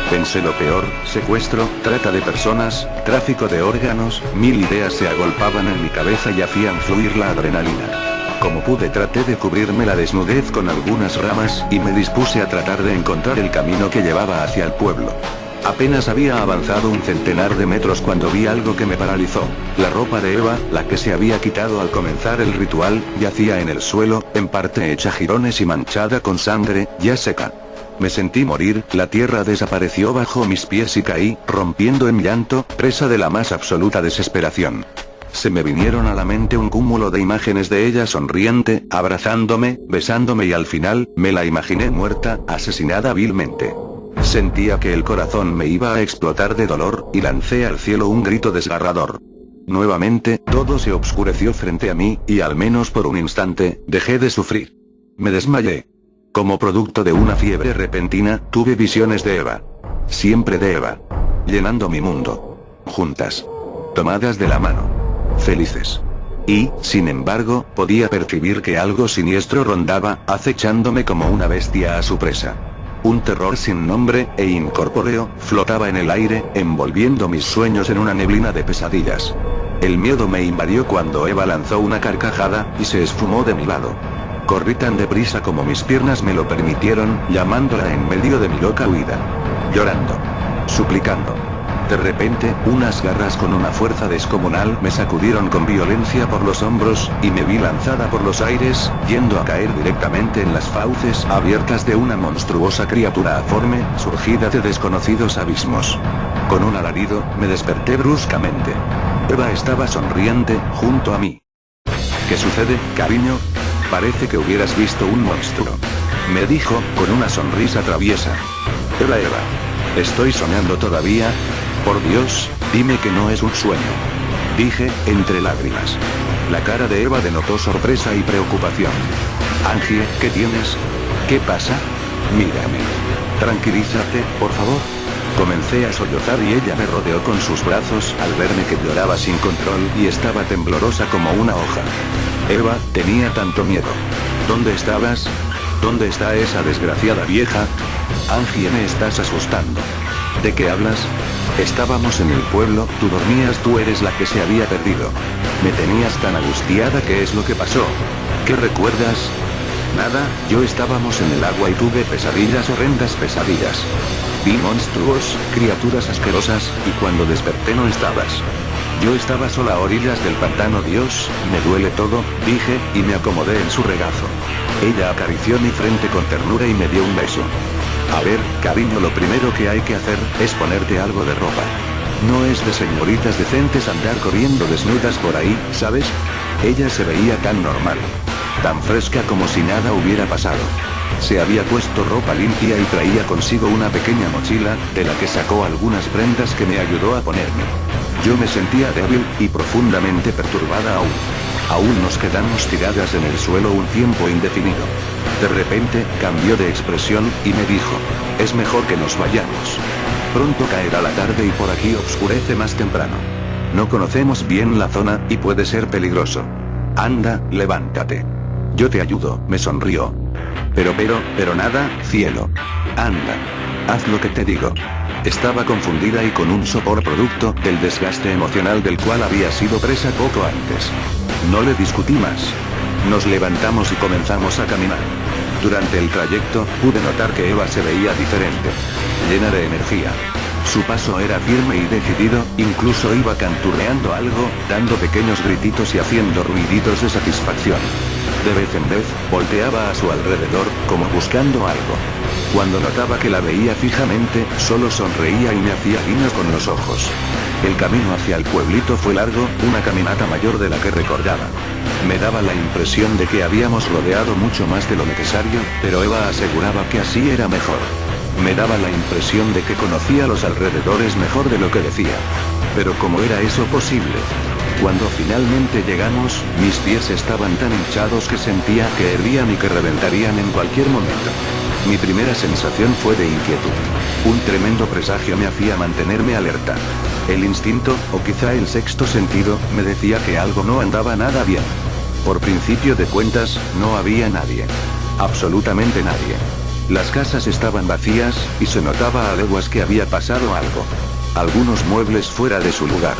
Pensé lo peor: secuestro, trata de personas, tráfico de órganos, mil ideas se agolpaban en mi cabeza y hacían fluir la adrenalina. Como pude traté de cubrirme la desnudez con algunas ramas, y me dispuse a tratar de encontrar el camino que llevaba hacia el pueblo. Apenas había avanzado un centenar de metros cuando vi algo que me paralizó. La ropa de Eva, la que se había quitado al comenzar el ritual, yacía en el suelo, en parte hecha jirones y manchada con sangre, ya seca. Me sentí morir, la tierra desapareció bajo mis pies y caí, rompiendo en llanto, presa de la más absoluta desesperación. Se me vinieron a la mente un cúmulo de imágenes de ella sonriente, abrazándome, besándome y al final, me la imaginé muerta, asesinada vilmente. Sentía que el corazón me iba a explotar de dolor, y lancé al cielo un grito desgarrador. Nuevamente, todo se oscureció frente a mí, y al menos por un instante, dejé de sufrir. Me desmayé. Como producto de una fiebre repentina, tuve visiones de Eva. Siempre de Eva. Llenando mi mundo. Juntas. Tomadas de la mano. Felices. Y, sin embargo, podía percibir que algo siniestro rondaba, acechándome como una bestia a su presa. Un terror sin nombre, e incorpóreo, flotaba en el aire, envolviendo mis sueños en una neblina de pesadillas. El miedo me invadió cuando Eva lanzó una carcajada, y se esfumó de mi lado. Corrí tan deprisa como mis piernas me lo permitieron, llamándola en medio de mi loca huida. Llorando. Suplicando. De repente, unas garras con una fuerza descomunal me sacudieron con violencia por los hombros, y me vi lanzada por los aires, yendo a caer directamente en las fauces abiertas de una monstruosa criatura aforme, surgida de desconocidos abismos. Con un alarido, me desperté bruscamente. Eva estaba sonriente, junto a mí. ¿Qué sucede, cariño? Parece que hubieras visto un monstruo. Me dijo, con una sonrisa traviesa. Eva, ¿estoy soñando todavía? Por Dios, dime que no es un sueño. Dije, entre lágrimas. La cara de Eva denotó sorpresa y preocupación. Angie, ¿qué tienes? ¿Qué pasa? Mírame. Tranquilízate, por favor. Comencé a sollozar y ella me rodeó con sus brazos al verme que lloraba sin control y estaba temblorosa como una hoja. Eva, tenía tanto miedo. ¿Dónde estabas? ¿Dónde está esa desgraciada vieja? Angie, me estás asustando. ¿De qué hablas? Estábamos en el pueblo, tú dormías, tú eres la que se había perdido. Me tenías tan angustiada. ¿Qué es lo que pasó? ¿Qué recuerdas? Nada, yo estábamos en el agua y tuve pesadillas, horrendas pesadillas. Vi monstruos, criaturas asquerosas, y cuando desperté no estabas. Yo estaba sola a orillas del pantano. Dios, me duele todo, dije, y me acomodé en su regazo. Ella acarició mi frente con ternura y me dio un beso. A ver, cariño, lo primero que hay que hacer es ponerte algo de ropa. No es de señoritas decentes andar corriendo desnudas por ahí, ¿sabes? Ella se veía tan normal. Tan fresca como si nada hubiera pasado. Se había puesto ropa limpia y traía consigo una pequeña mochila, de la que sacó algunas prendas que me ayudó a ponerme. Yo me sentía débil, y profundamente perturbada aún. Aún nos quedamos tiradas en el suelo un tiempo indefinido. De repente, cambió de expresión, y me dijo, es mejor que nos vayamos. Pronto caerá la tarde y por aquí oscurece más temprano. No conocemos bien la zona, y puede ser peligroso. Anda, levántate. Yo te ayudo, me sonrió. Pero nada, cielo. Anda. Haz lo que te digo. Estaba confundida y con un sopor producto del desgaste emocional del cual había sido presa poco antes. No le discutí más. Nos levantamos y comenzamos a caminar. Durante el trayecto, pude notar que Eva se veía diferente. Llena de energía. Su paso era firme y decidido, incluso iba canturreando algo, dando pequeños grititos y haciendo ruiditos de satisfacción. De vez en vez, volteaba a su alrededor, como buscando algo. Cuando notaba que la veía fijamente, solo sonreía y me hacía guiños con los ojos. El camino hacia el pueblito fue largo, una caminata mayor de la que recordaba. Me daba la impresión de que habíamos rodeado mucho más de lo necesario, pero Eva aseguraba que así era mejor. Me daba la impresión de que conocía los alrededores mejor de lo que decía. Pero ¿cómo era eso posible? Cuando finalmente llegamos, mis pies estaban tan hinchados que sentía que hervían y que reventarían en cualquier momento. Mi primera sensación fue de inquietud. Un tremendo presagio me hacía mantenerme alerta. El instinto, o quizá el sexto sentido, me decía que algo no andaba nada bien. Por principio de cuentas, no había nadie. Absolutamente nadie. Las casas estaban vacías, y se notaba a leguas que había pasado algo. Algunos muebles fuera de su lugar.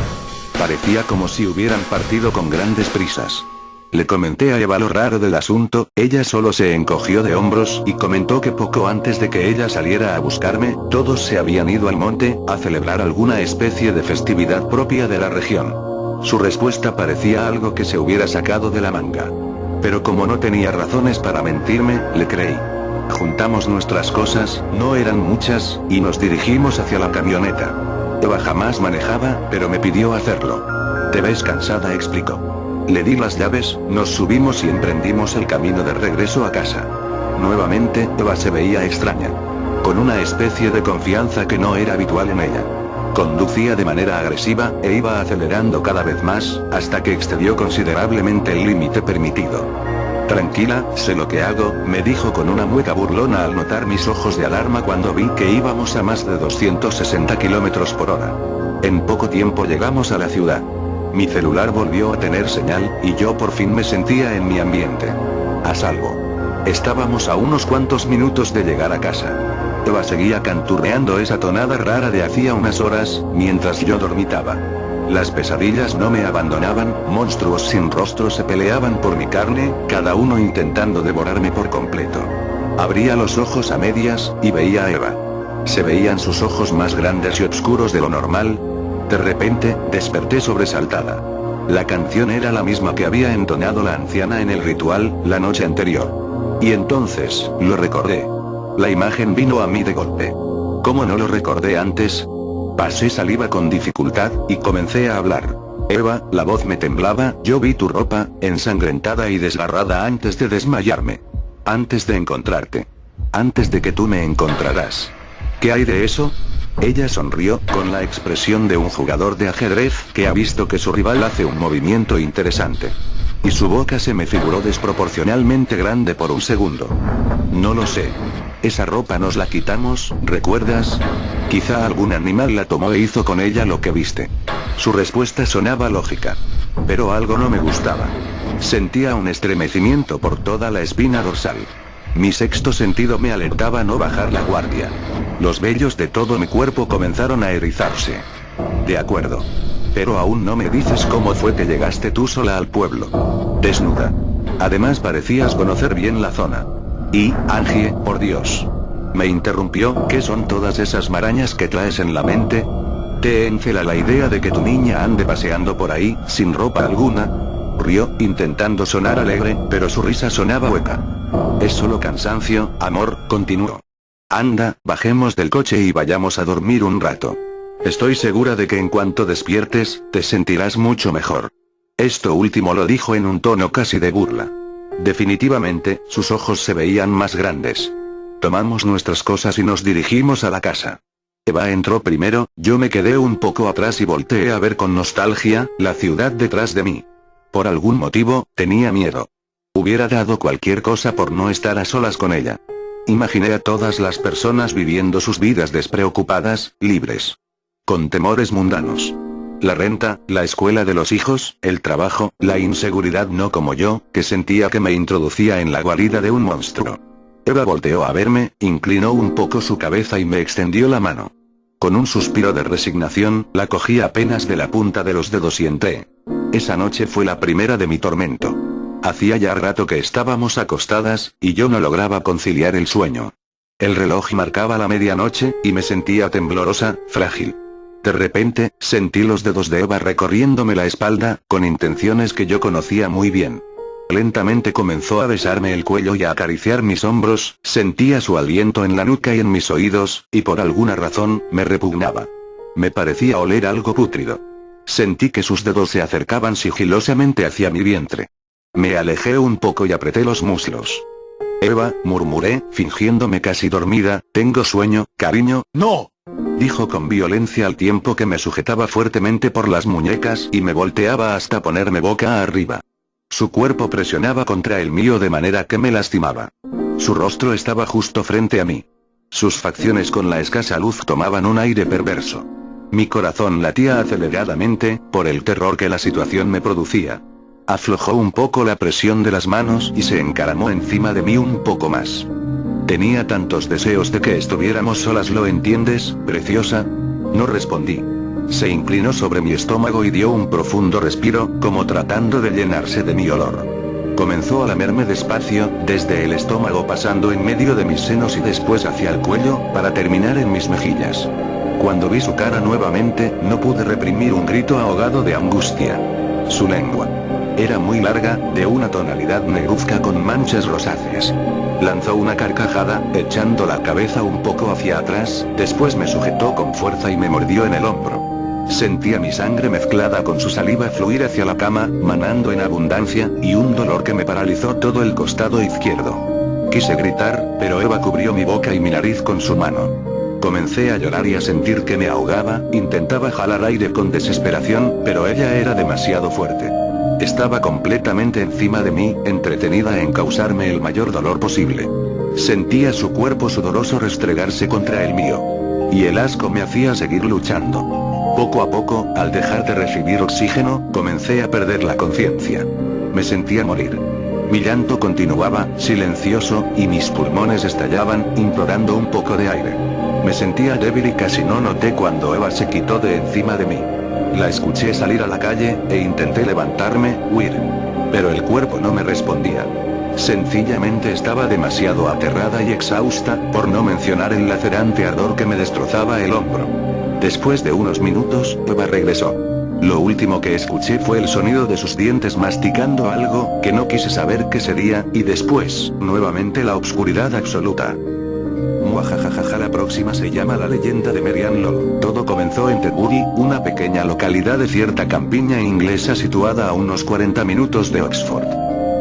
Parecía como si hubieran partido con grandes prisas. Le comenté a Eva lo raro del asunto, ella solo se encogió de hombros y comentó que poco antes de que ella saliera a buscarme, todos se habían ido al monte, a celebrar alguna especie de festividad propia de la región. Su respuesta parecía algo que se hubiera sacado de la manga. Pero como no tenía razones para mentirme, le creí. Juntamos nuestras cosas, no eran muchas, y nos dirigimos hacia la camioneta. Eva jamás manejaba, pero me pidió hacerlo. «¿Te ves cansada?», explicó. Le di las llaves, nos subimos y emprendimos el camino de regreso a casa. Nuevamente, Eva se veía extraña. Con una especie de confianza que no era habitual en ella. Conducía de manera agresiva, e iba acelerando cada vez más, hasta que excedió considerablemente el límite permitido. «Tranquila, sé lo que hago», me dijo con una mueca burlona al notar mis ojos de alarma cuando vi que íbamos a más de 260 km por hora. En poco tiempo llegamos a la ciudad. Mi celular volvió a tener señal, y yo por fin me sentía en mi ambiente. A salvo. Estábamos a unos cuantos minutos de llegar a casa. Eva seguía canturreando esa tonada rara de hacía unas horas, mientras yo dormitaba. Las pesadillas no me abandonaban, monstruos sin rostro se peleaban por mi carne, cada uno intentando devorarme por completo. Abría los ojos a medias, y veía a Eva. Se veían sus ojos más grandes y oscuros de lo normal. De repente, desperté sobresaltada. La canción era la misma que había entonado la anciana en el ritual, la noche anterior. Y entonces, lo recordé. La imagen vino a mí de golpe. ¿Cómo no lo recordé antes? Pasé saliva con dificultad, y comencé a hablar. «Eva», la voz me temblaba, «yo vi tu ropa, ensangrentada y desgarrada antes de desmayarme. Antes de encontrarte. Antes de que tú me encontraras. ¿Qué hay de eso?». Ella sonrió, con la expresión de un jugador de ajedrez, que ha visto que su rival hace un movimiento interesante. Y su boca se me figuró desproporcionalmente grande por un segundo. «No lo sé. Esa ropa nos la quitamos, ¿recuerdas? Quizá algún animal la tomó e hizo con ella lo que viste». Su respuesta sonaba lógica. Pero algo no me gustaba. Sentía un estremecimiento por toda la espina dorsal. Mi sexto sentido me alertaba a no bajar la guardia. Los vellos de todo mi cuerpo comenzaron a erizarse. «De acuerdo. Pero aún no me dices cómo fue que llegaste tú sola al pueblo. Desnuda. Además parecías conocer bien la zona». «Y, Angie, por Dios». Me interrumpió, «¿qué son todas esas marañas que traes en la mente? ¿Te encela la idea de que tu niña ande paseando por ahí, sin ropa alguna?». Rió, intentando sonar alegre, pero su risa sonaba hueca. «Es solo cansancio, amor», continuó. «Anda, bajemos del coche y vayamos a dormir un rato. Estoy segura de que en cuanto despiertes, te sentirás mucho mejor». Esto último lo dijo en un tono casi de burla. Definitivamente, sus ojos se veían más grandes. Tomamos nuestras cosas y nos dirigimos a la casa. Eva entró primero, yo me quedé un poco atrás y volteé a ver con nostalgia, la ciudad detrás de mí. Por algún motivo, tenía miedo. Hubiera dado cualquier cosa por no estar a solas con ella. Imaginé a todas las personas viviendo sus vidas despreocupadas, libres. Con temores mundanos. La renta, la escuela de los hijos, el trabajo, la inseguridad, no como yo, que sentía que me introducía en la guarida de un monstruo. Eva volteó a verme, inclinó un poco su cabeza y me extendió la mano. Con un suspiro de resignación, la cogí apenas de la punta de los dedos y entré. Esa noche fue la primera de mi tormento. Hacía ya rato que estábamos acostadas, y yo no lograba conciliar el sueño. El reloj marcaba la medianoche, y me sentía temblorosa, frágil. De repente, sentí los dedos de Eva recorriéndome la espalda, con intenciones que yo conocía muy bien. Lentamente comenzó a besarme el cuello y a acariciar mis hombros, sentía su aliento en la nuca y en mis oídos, y por alguna razón, me repugnaba. Me parecía oler algo pútrido. Sentí que sus dedos se acercaban sigilosamente hacia mi vientre. Me alejé un poco y apreté los muslos. Eva, murmuré, fingiéndome casi dormida, tengo sueño, cariño. ¡No! Dijo con violencia al tiempo que me sujetaba fuertemente por las muñecas y me volteaba hasta ponerme boca arriba. Su cuerpo presionaba contra el mío de manera que me lastimaba. Su rostro estaba justo frente a mí. Sus facciones con la escasa luz tomaban un aire perverso. Mi corazón latía aceleradamente, por el terror que la situación me producía. Aflojó un poco la presión de las manos y se encaramó encima de mí un poco más. Tenía tantos deseos de que estuviéramos solas, ¿lo entiendes, preciosa? No respondí. Se inclinó sobre mi estómago y dio un profundo respiro, como tratando de llenarse de mi olor. Comenzó a lamerme despacio, desde el estómago pasando en medio de mis senos y después hacia el cuello, para terminar en mis mejillas. Cuando vi su cara nuevamente, no pude reprimir un grito ahogado de angustia. Su lengua era muy larga, de una tonalidad negruzca con manchas rosáceas. Lanzó una carcajada, echando la cabeza un poco hacia atrás, después me sujetó con fuerza y me mordió en el hombro. Sentía mi sangre mezclada con su saliva fluir hacia la cama, manando en abundancia, y un dolor que me paralizó todo el costado izquierdo. Quise gritar, pero Eva cubrió mi boca y mi nariz con su mano. Comencé a llorar y a sentir que me ahogaba, intentaba jalar aire con desesperación, pero ella era demasiado fuerte. Estaba completamente encima de mí, entretenida en causarme el mayor dolor posible. Sentía su cuerpo sudoroso restregarse contra el mío. Y el asco me hacía seguir luchando. Poco a poco, al dejar de recibir oxígeno, comencé a perder la conciencia. Me sentía morir. Mi llanto continuaba, silencioso, y mis pulmones estallaban, implorando un poco de aire. Me sentía débil y casi no noté cuando Eva se quitó de encima de mí. La escuché salir a la calle, e intenté levantarme, huir. Pero el cuerpo no me respondía. Sencillamente estaba demasiado aterrada y exhausta, por no mencionar el lacerante ardor que me destrozaba el hombro. Después de unos minutos, Eva regresó. Lo último que escuché fue el sonido de sus dientes masticando algo, que no quise saber qué sería, y después, nuevamente la obscuridad absoluta. Muajajajaja, la próxima se llama La leyenda de Mary-Ann Lolo. Todo comenzó en Tetbury, una pequeña localidad de cierta campiña inglesa situada a unos 40 minutos de Oxford.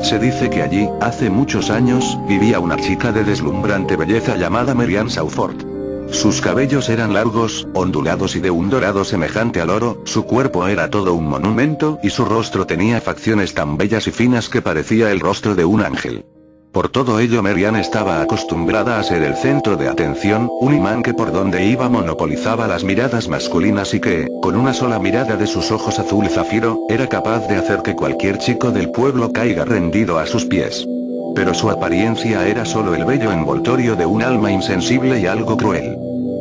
Se dice que allí, hace muchos años, vivía una chica de deslumbrante belleza llamada Mary-Ann Sawford. Sus cabellos eran largos, ondulados y de un dorado semejante al oro, su cuerpo era todo un monumento, y su rostro tenía facciones tan bellas y finas que parecía el rostro de un ángel. Por todo ello Mary-Ann estaba acostumbrada a ser el centro de atención, un imán que por donde iba monopolizaba las miradas masculinas y que, con una sola mirada de sus ojos azul zafiro, era capaz de hacer que cualquier chico del pueblo caiga rendido a sus pies. Pero su apariencia era solo el bello envoltorio de un alma insensible y algo cruel.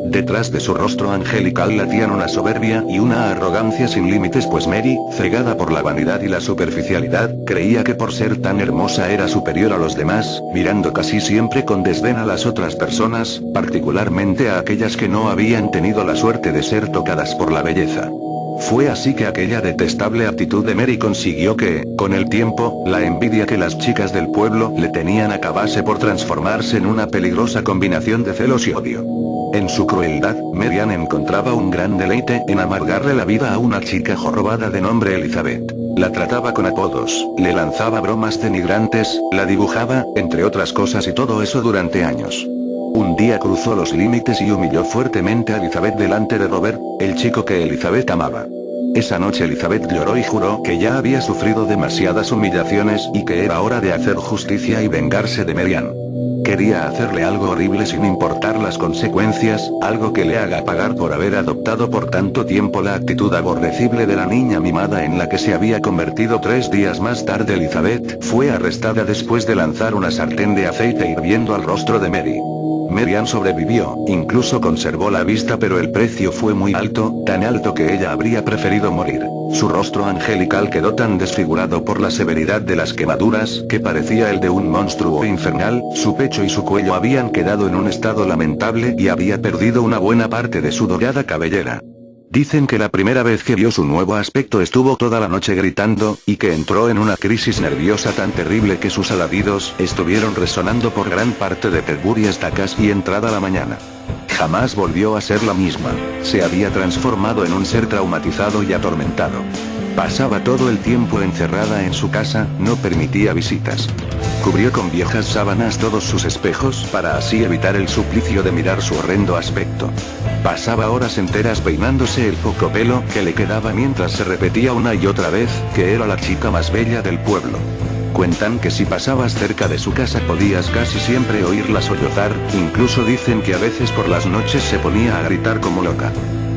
Detrás de su rostro angelical latían una soberbia y una arrogancia sin límites, pues Mary, cegada por la vanidad y la superficialidad, creía que por ser tan hermosa era superior a los demás, mirando casi siempre con desdén a las otras personas, particularmente a aquellas que no habían tenido la suerte de ser tocadas por la belleza. Fue así que aquella detestable actitud de Mary consiguió que, con el tiempo, la envidia que las chicas del pueblo le tenían acabase por transformarse en una peligrosa combinación de celos y odio. En su crueldad, Mary-Ann encontraba un gran deleite en amargarle la vida a una chica jorobada de nombre Elizabeth. La trataba con apodos, le lanzaba bromas denigrantes, la dibujaba, entre otras cosas, y todo eso durante años. Un día cruzó los límites y humilló fuertemente a Elizabeth delante de Robert, el chico que Elizabeth amaba. Esa noche Elizabeth lloró y juró que ya había sufrido demasiadas humillaciones y que era hora de hacer justicia y vengarse de Mary-Ann. Quería hacerle algo horrible sin importar las consecuencias, algo que le haga pagar por haber adoptado por tanto tiempo la actitud aborrecible de la niña mimada en la que se había convertido. 3 días más tarde Elizabeth fue arrestada después de lanzar una sartén de aceite hirviendo al rostro de Mary. Mary-Ann sobrevivió, incluso conservó la vista, pero el precio fue muy alto, tan alto que ella habría preferido morir. Su rostro angelical quedó tan desfigurado por la severidad de las quemaduras, que parecía el de un monstruo infernal, su pecho y su cuello habían quedado en un estado lamentable y había perdido una buena parte de su dorada cabellera. Dicen que la primera vez que vio su nuevo aspecto estuvo toda la noche gritando, y que entró en una crisis nerviosa tan terrible que sus alaridos estuvieron resonando por gran parte de Tetbury hasta casi entrada la mañana. Jamás volvió a ser la misma, se había transformado en un ser traumatizado y atormentado. Pasaba todo el tiempo encerrada en su casa, no permitía visitas. Cubrió con viejas sábanas todos sus espejos para así evitar el suplicio de mirar su horrendo aspecto. Pasaba horas enteras peinándose el poco pelo que le quedaba mientras se repetía una y otra vez que era la chica más bella del pueblo. Cuentan que si pasabas cerca de su casa podías casi siempre oírla sollozar, incluso dicen que a veces por las noches se ponía a gritar como loca.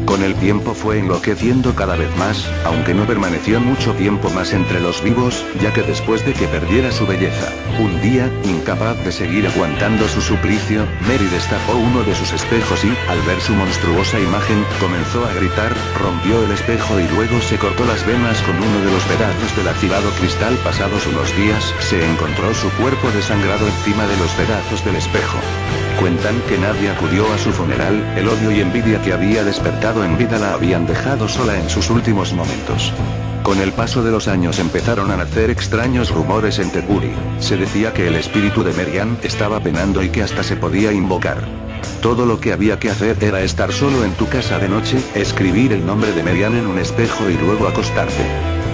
Con el tiempo fue enloqueciendo cada vez más, aunque no permaneció mucho tiempo más entre los vivos, ya que después de que perdiera su belleza, un día, incapaz de seguir aguantando su suplicio, Mary destapó uno de sus espejos y, al ver su monstruosa imagen, comenzó a gritar, rompió el espejo y luego se cortó las venas con uno de los pedazos del afilado cristal. Pasados unos días, se encontró su cuerpo desangrado encima de los pedazos del espejo. Cuentan que nadie acudió a su funeral, el odio y envidia que había despertado en vida la habían dejado sola en sus últimos momentos. Con el paso de los años empezaron a nacer extraños rumores en Tetbury. Se decía que el espíritu de Mary Ann estaba penando y que hasta se podía invocar. Todo lo que había que hacer era estar solo en tu casa de noche, escribir el nombre de Mary Ann en un espejo y luego acostarte.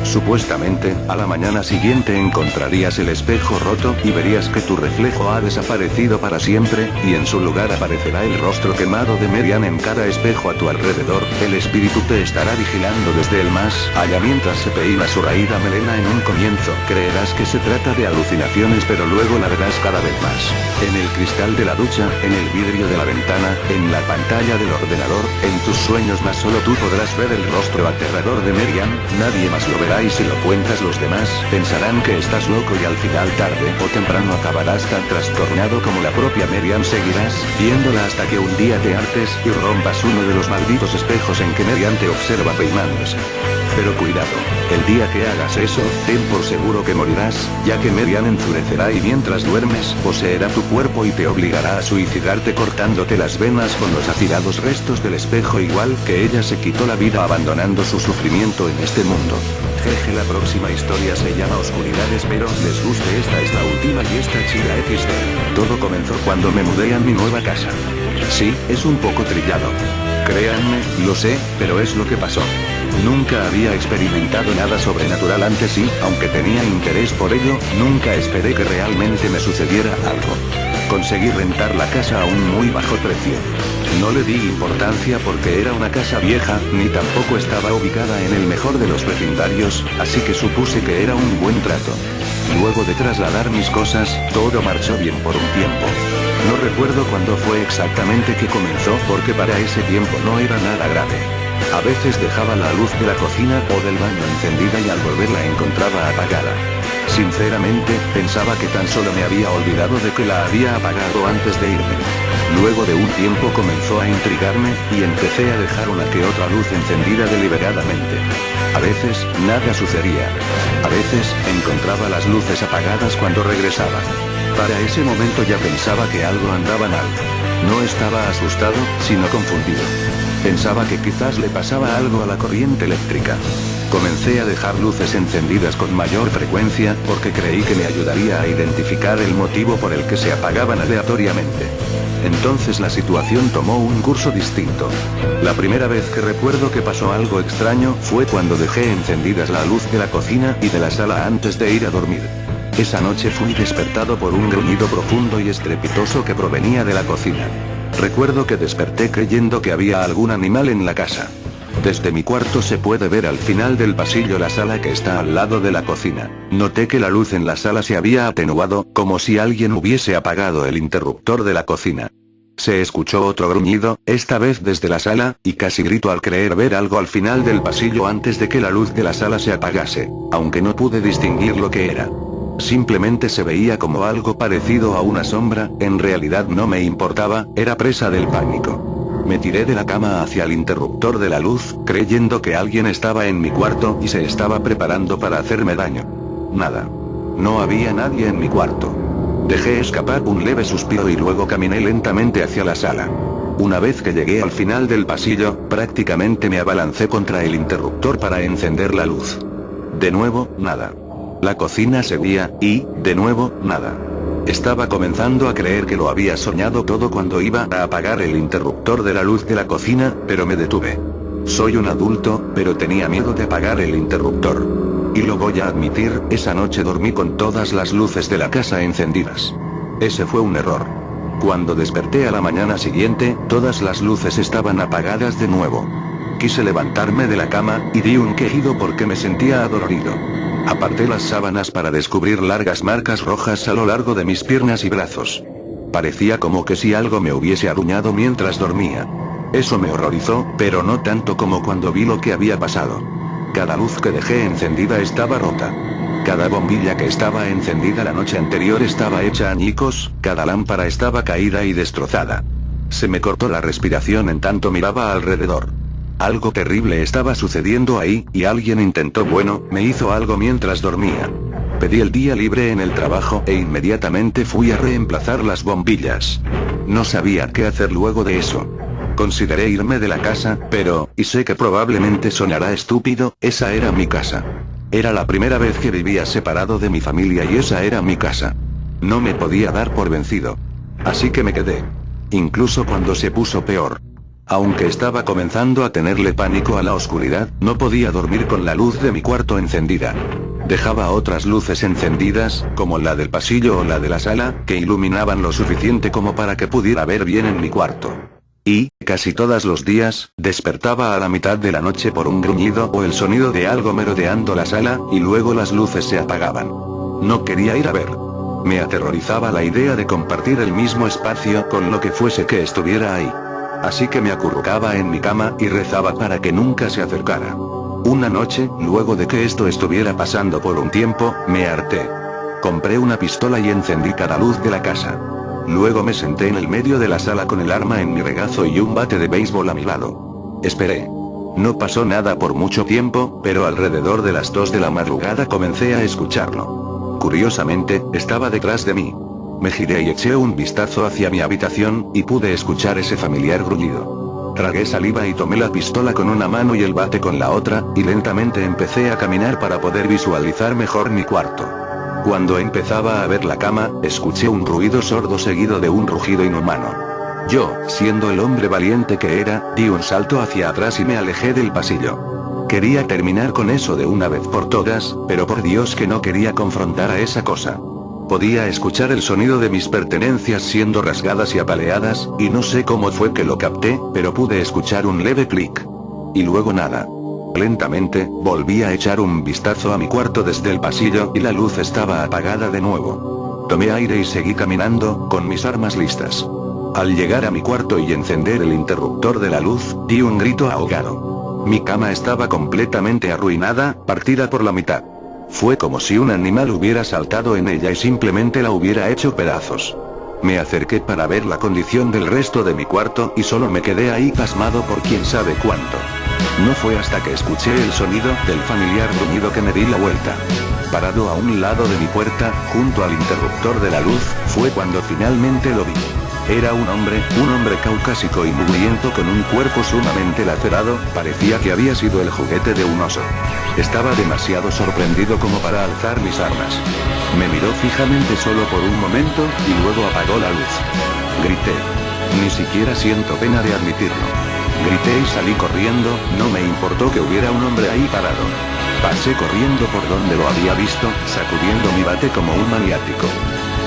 Supuestamente, a la mañana siguiente encontrarías el espejo roto y verías que tu reflejo ha desaparecido para siempre, y en su lugar aparecerá el rostro quemado de Mary Ann en cada espejo a tu alrededor. El espíritu te estará vigilando desde el más allá mientras se peina su raída melena. En un comienzo creerás que se trata de alucinaciones, pero luego la verás cada vez más. En el cristal de la ducha, en el vidrio de la ventana, en la pantalla del ordenador, en tus sueños más solo tú podrás ver el rostro aterrador de Mary Ann, nadie más lo verá. Y si lo cuentas los demás, pensarán que estás loco y al final tarde o temprano acabarás tan trastornado como la propia Mary Ann. Seguirás viéndola hasta que un día te hartes y rompas uno de los malditos espejos en que Mary Ann te observa peinándose. Pero cuidado, el día que hagas eso, ten por seguro que morirás, ya que Mary Ann enfurecerá y mientras duermes, poseerá tu cuerpo y te obligará a suicidarte cortándote las venas con los afilados restos del espejo, igual que ella se quitó la vida abandonando su sufrimiento en este mundo. Jeje, la próxima historia se llama Oscuridad, espero les guste. Esta es la última y esta chila XD. Todo comenzó cuando me mudé a mi nueva casa. Sí, es un poco trillado. Créanme, lo sé, pero es lo que pasó. Nunca había experimentado nada sobrenatural antes y, aunque tenía interés por ello, nunca esperé que realmente me sucediera algo. Conseguí rentar la casa a un muy bajo precio. No le di importancia porque era una casa vieja, ni tampoco estaba ubicada en el mejor de los vecindarios, así que supuse que era un buen trato. Luego de trasladar mis cosas, todo marchó bien por un tiempo. No recuerdo cuándo fue exactamente que comenzó porque para ese tiempo no era nada grave. A veces dejaba la luz de la cocina o del baño encendida y al volver la encontraba apagada. Sinceramente, pensaba que tan solo me había olvidado de que la había apagado antes de irme. Luego de un tiempo comenzó a intrigarme, y empecé a dejar una que otra luz encendida deliberadamente. A veces, nada sucedía. A veces, encontraba las luces apagadas cuando regresaba. Para ese momento ya pensaba que algo andaba mal. No estaba asustado, sino confundido. Pensaba que quizás le pasaba algo a la corriente eléctrica. Comencé a dejar luces encendidas con mayor frecuencia porque creí que me ayudaría a identificar el motivo por el que se apagaban aleatoriamente. Entonces la situación tomó un curso distinto. La primera vez que recuerdo que pasó algo extraño fue cuando dejé encendidas la luz de la cocina y de la sala antes de ir a dormir. Esa noche fui despertado por un gruñido profundo y estrepitoso que provenía de la cocina. Recuerdo que desperté creyendo que había algún animal en la casa. Desde mi cuarto se puede ver al final del pasillo la sala que está al lado de la cocina. Noté que la luz en la sala se había atenuado, como si alguien hubiese apagado el interruptor de la cocina. Se escuchó otro gruñido, esta vez desde la sala, y casi grito al creer ver algo al final del pasillo antes de que la luz de la sala se apagase, aunque no pude distinguir lo que era. Simplemente se veía como algo parecido a una sombra, en realidad no me importaba, era presa del pánico. Me tiré de la cama hacia el interruptor de la luz, creyendo que alguien estaba en mi cuarto y se estaba preparando para hacerme daño. Nada. No había nadie en mi cuarto. Dejé escapar un leve suspiro y luego caminé lentamente hacia la sala. Una vez que llegué al final del pasillo, prácticamente me abalancé contra el interruptor para encender la luz. De nuevo, nada. La cocina seguía, y, de nuevo, nada. Estaba comenzando a creer que lo había soñado todo cuando iba a apagar el interruptor de la luz de la cocina, pero me detuve. Soy un adulto, pero tenía miedo de apagar el interruptor. Y lo voy a admitir, esa noche dormí con todas las luces de la casa encendidas. Ese fue un error. Cuando desperté a la mañana siguiente, todas las luces estaban apagadas de nuevo. Quise levantarme de la cama, y di un quejido porque me sentía adolorido. Aparté las sábanas para descubrir largas marcas rojas a lo largo de mis piernas y brazos. Parecía como que si algo me hubiese aruñado mientras dormía. Eso me horrorizó, pero no tanto como cuando vi lo que había pasado. Cada luz que dejé encendida estaba rota. Cada bombilla que estaba encendida la noche anterior estaba hecha añicos, cada lámpara estaba caída y destrozada. Se me cortó la respiración en tanto miraba alrededor. Algo terrible estaba sucediendo ahí, y alguien me hizo algo mientras dormía. Pedí el día libre en el trabajo e inmediatamente fui a reemplazar las bombillas. No sabía qué hacer luego de eso. Consideré irme de la casa, pero, y sé que probablemente sonará estúpido, esa era mi casa. Era la primera vez que vivía separado de mi familia y esa era mi casa. No me podía dar por vencido. Así que me quedé. Incluso cuando se puso peor. Aunque estaba comenzando a tenerle pánico a la oscuridad, no podía dormir con la luz de mi cuarto encendida. Dejaba otras luces encendidas, como la del pasillo o la de la sala, que iluminaban lo suficiente como para que pudiera ver bien en mi cuarto. Y, casi todos los días, despertaba a la mitad de la noche por un gruñido o el sonido de algo merodeando la sala, y luego las luces se apagaban. No quería ir a ver. Me aterrorizaba la idea de compartir el mismo espacio con lo que fuese que estuviera ahí. Así que me acurrucaba en mi cama y rezaba para que nunca se acercara. Una noche, luego de que esto estuviera pasando por un tiempo, me harté. Compré una pistola y encendí cada luz de la casa. Luego me senté en el medio de la sala con el arma en mi regazo y un bate de béisbol a mi lado. Esperé. No pasó nada por mucho tiempo, pero alrededor de las 2 de la madrugada comencé a escucharlo. Curiosamente, estaba detrás de mí. Me giré y eché un vistazo hacia mi habitación, y pude escuchar ese familiar gruñido. Tragué saliva y tomé la pistola con una mano y el bate con la otra, y lentamente empecé a caminar para poder visualizar mejor mi cuarto. Cuando empezaba a ver la cama, escuché un ruido sordo seguido de un rugido inhumano. Yo, siendo el hombre valiente que era, di un salto hacia atrás y me alejé del pasillo. Quería terminar con eso de una vez por todas, pero por Dios que no quería confrontar a esa cosa. Podía escuchar el sonido de mis pertenencias siendo rasgadas y apaleadas, y no sé cómo fue que lo capté, pero pude escuchar un leve clic. Y luego nada. Lentamente, volví a echar un vistazo a mi cuarto desde el pasillo y la luz estaba apagada de nuevo. Tomé aire y seguí caminando, con mis armas listas. Al llegar a mi cuarto y encender el interruptor de la luz, di un grito ahogado. Mi cama estaba completamente arruinada, partida por la mitad. Fue como si un animal hubiera saltado en ella y simplemente la hubiera hecho pedazos. Me acerqué para ver la condición del resto de mi cuarto y solo me quedé ahí pasmado por quién sabe cuánto. No fue hasta que escuché el sonido del familiar gruñido que me di la vuelta. Parado a un lado de mi puerta, junto al interruptor de la luz, fue cuando finalmente lo vi. Era un hombre caucásico y mugriento con un cuerpo sumamente lacerado, parecía que había sido el juguete de un oso. Estaba demasiado sorprendido como para alzar mis armas. Me miró fijamente solo por un momento, y luego apagó la luz. Grité. Ni siquiera siento pena de admitirlo. Grité y salí corriendo, no me importó que hubiera un hombre ahí parado. Pasé corriendo por donde lo había visto, sacudiendo mi bate como un maniático.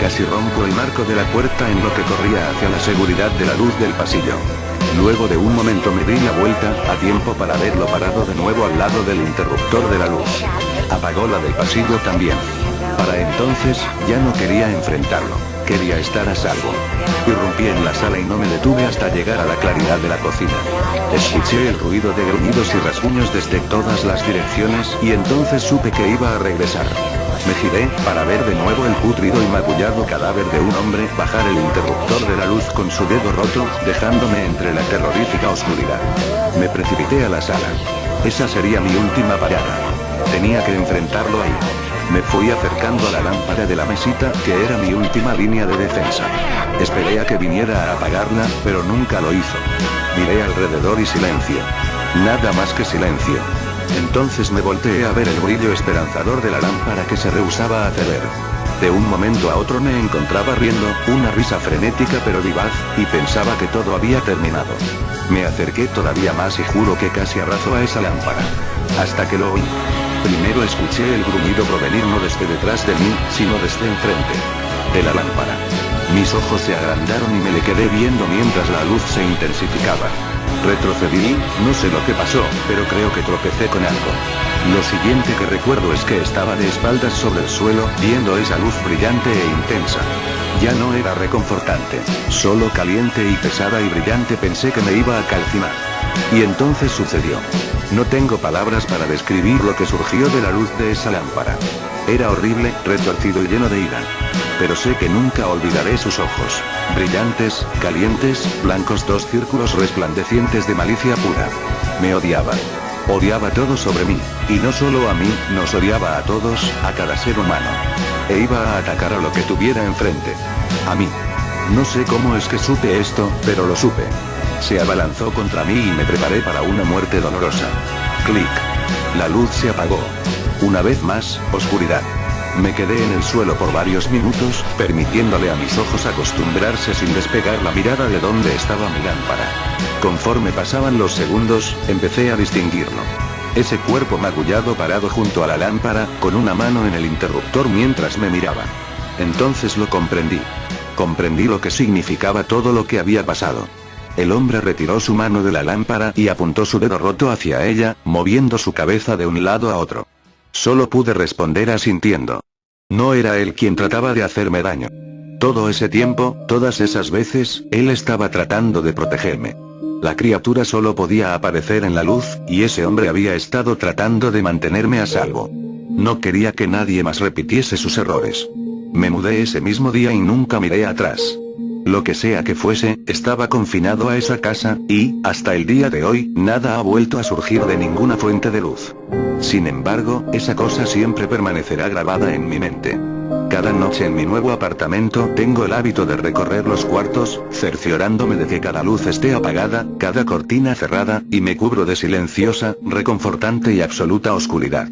Casi rompo el marco de la puerta en lo que corría hacia la seguridad de la luz del pasillo. Luego de un momento me di la vuelta, a tiempo para verlo parado de nuevo al lado del interruptor de la luz. Apagó la del pasillo también. Para entonces, ya no quería enfrentarlo. Quería estar a salvo. Irrumpí en la sala y no me detuve hasta llegar a la claridad de la cocina. Escuché el ruido de gruñidos y rasguños desde todas las direcciones, y entonces supe que iba a regresar. Me giré, para ver de nuevo el pútrido y magullado cadáver de un hombre bajar el interruptor de la luz con su dedo roto, dejándome entre la terrorífica oscuridad. Me precipité a la sala. Esa sería mi última parada. Tenía que enfrentarlo ahí. Me fui acercando a la lámpara de la mesita, que era mi última línea de defensa. Esperé a que viniera a apagarla, pero nunca lo hizo. Miré alrededor y silencio. Nada más que silencio. Entonces me volteé a ver el brillo esperanzador de la lámpara que se rehusaba a ceder. De un momento a otro me encontraba riendo, una risa frenética pero vivaz, y pensaba que todo había terminado. Me acerqué todavía más y juro que casi abrazo a esa lámpara. Hasta que lo oí. Primero escuché el gruñido provenir no desde detrás de mí, sino desde enfrente. De la lámpara. Mis ojos se agrandaron y me le quedé viendo mientras la luz se intensificaba. Retrocedí, no sé lo que pasó, pero creo que tropecé con algo. Lo siguiente que recuerdo es que estaba de espaldas sobre el suelo, viendo esa luz brillante e intensa. Ya no era reconfortante, solo caliente y pesada y brillante. Pensé que me iba a calcinar. Y entonces sucedió. No tengo palabras para describir lo que surgió de la luz de esa lámpara. Era horrible, retorcido y lleno de ira. Pero sé que nunca olvidaré sus ojos. Brillantes, calientes, blancos, dos círculos resplandecientes de malicia pura. Me odiaba. Odiaba todo sobre mí. Y no solo a mí, nos odiaba a todos, a cada ser humano. E iba a atacar a lo que tuviera enfrente. A mí. No sé cómo es que supe esto, pero lo supe. Se abalanzó contra mí y me preparé para una muerte dolorosa. Clic. La luz se apagó. Una vez más, oscuridad. Me quedé en el suelo por varios minutos, permitiéndole a mis ojos acostumbrarse sin despegar la mirada de donde estaba mi lámpara. Conforme pasaban los segundos, empecé a distinguirlo. Ese cuerpo magullado parado junto a la lámpara, con una mano en el interruptor mientras me miraba. Entonces lo comprendí. Comprendí lo que significaba todo lo que había pasado. El hombre retiró su mano de la lámpara y apuntó su dedo roto hacia ella, moviendo su cabeza de un lado a otro. Solo pude responder asintiendo. No era él quien trataba de hacerme daño. Todo ese tiempo, todas esas veces, él estaba tratando de protegerme. La criatura solo podía aparecer en la luz, y ese hombre había estado tratando de mantenerme a salvo. No quería que nadie más repitiese sus errores. Me mudé ese mismo día y nunca miré atrás. Lo que sea que fuese, estaba confinado a esa casa, y, hasta el día de hoy, nada ha vuelto a surgir de ninguna fuente de luz. Sin embargo, esa cosa siempre permanecerá grabada en mi mente. Cada noche en mi nuevo apartamento tengo el hábito de recorrer los cuartos, cerciorándome de que cada luz esté apagada, cada cortina cerrada, y me cubro de silenciosa, reconfortante y absoluta oscuridad.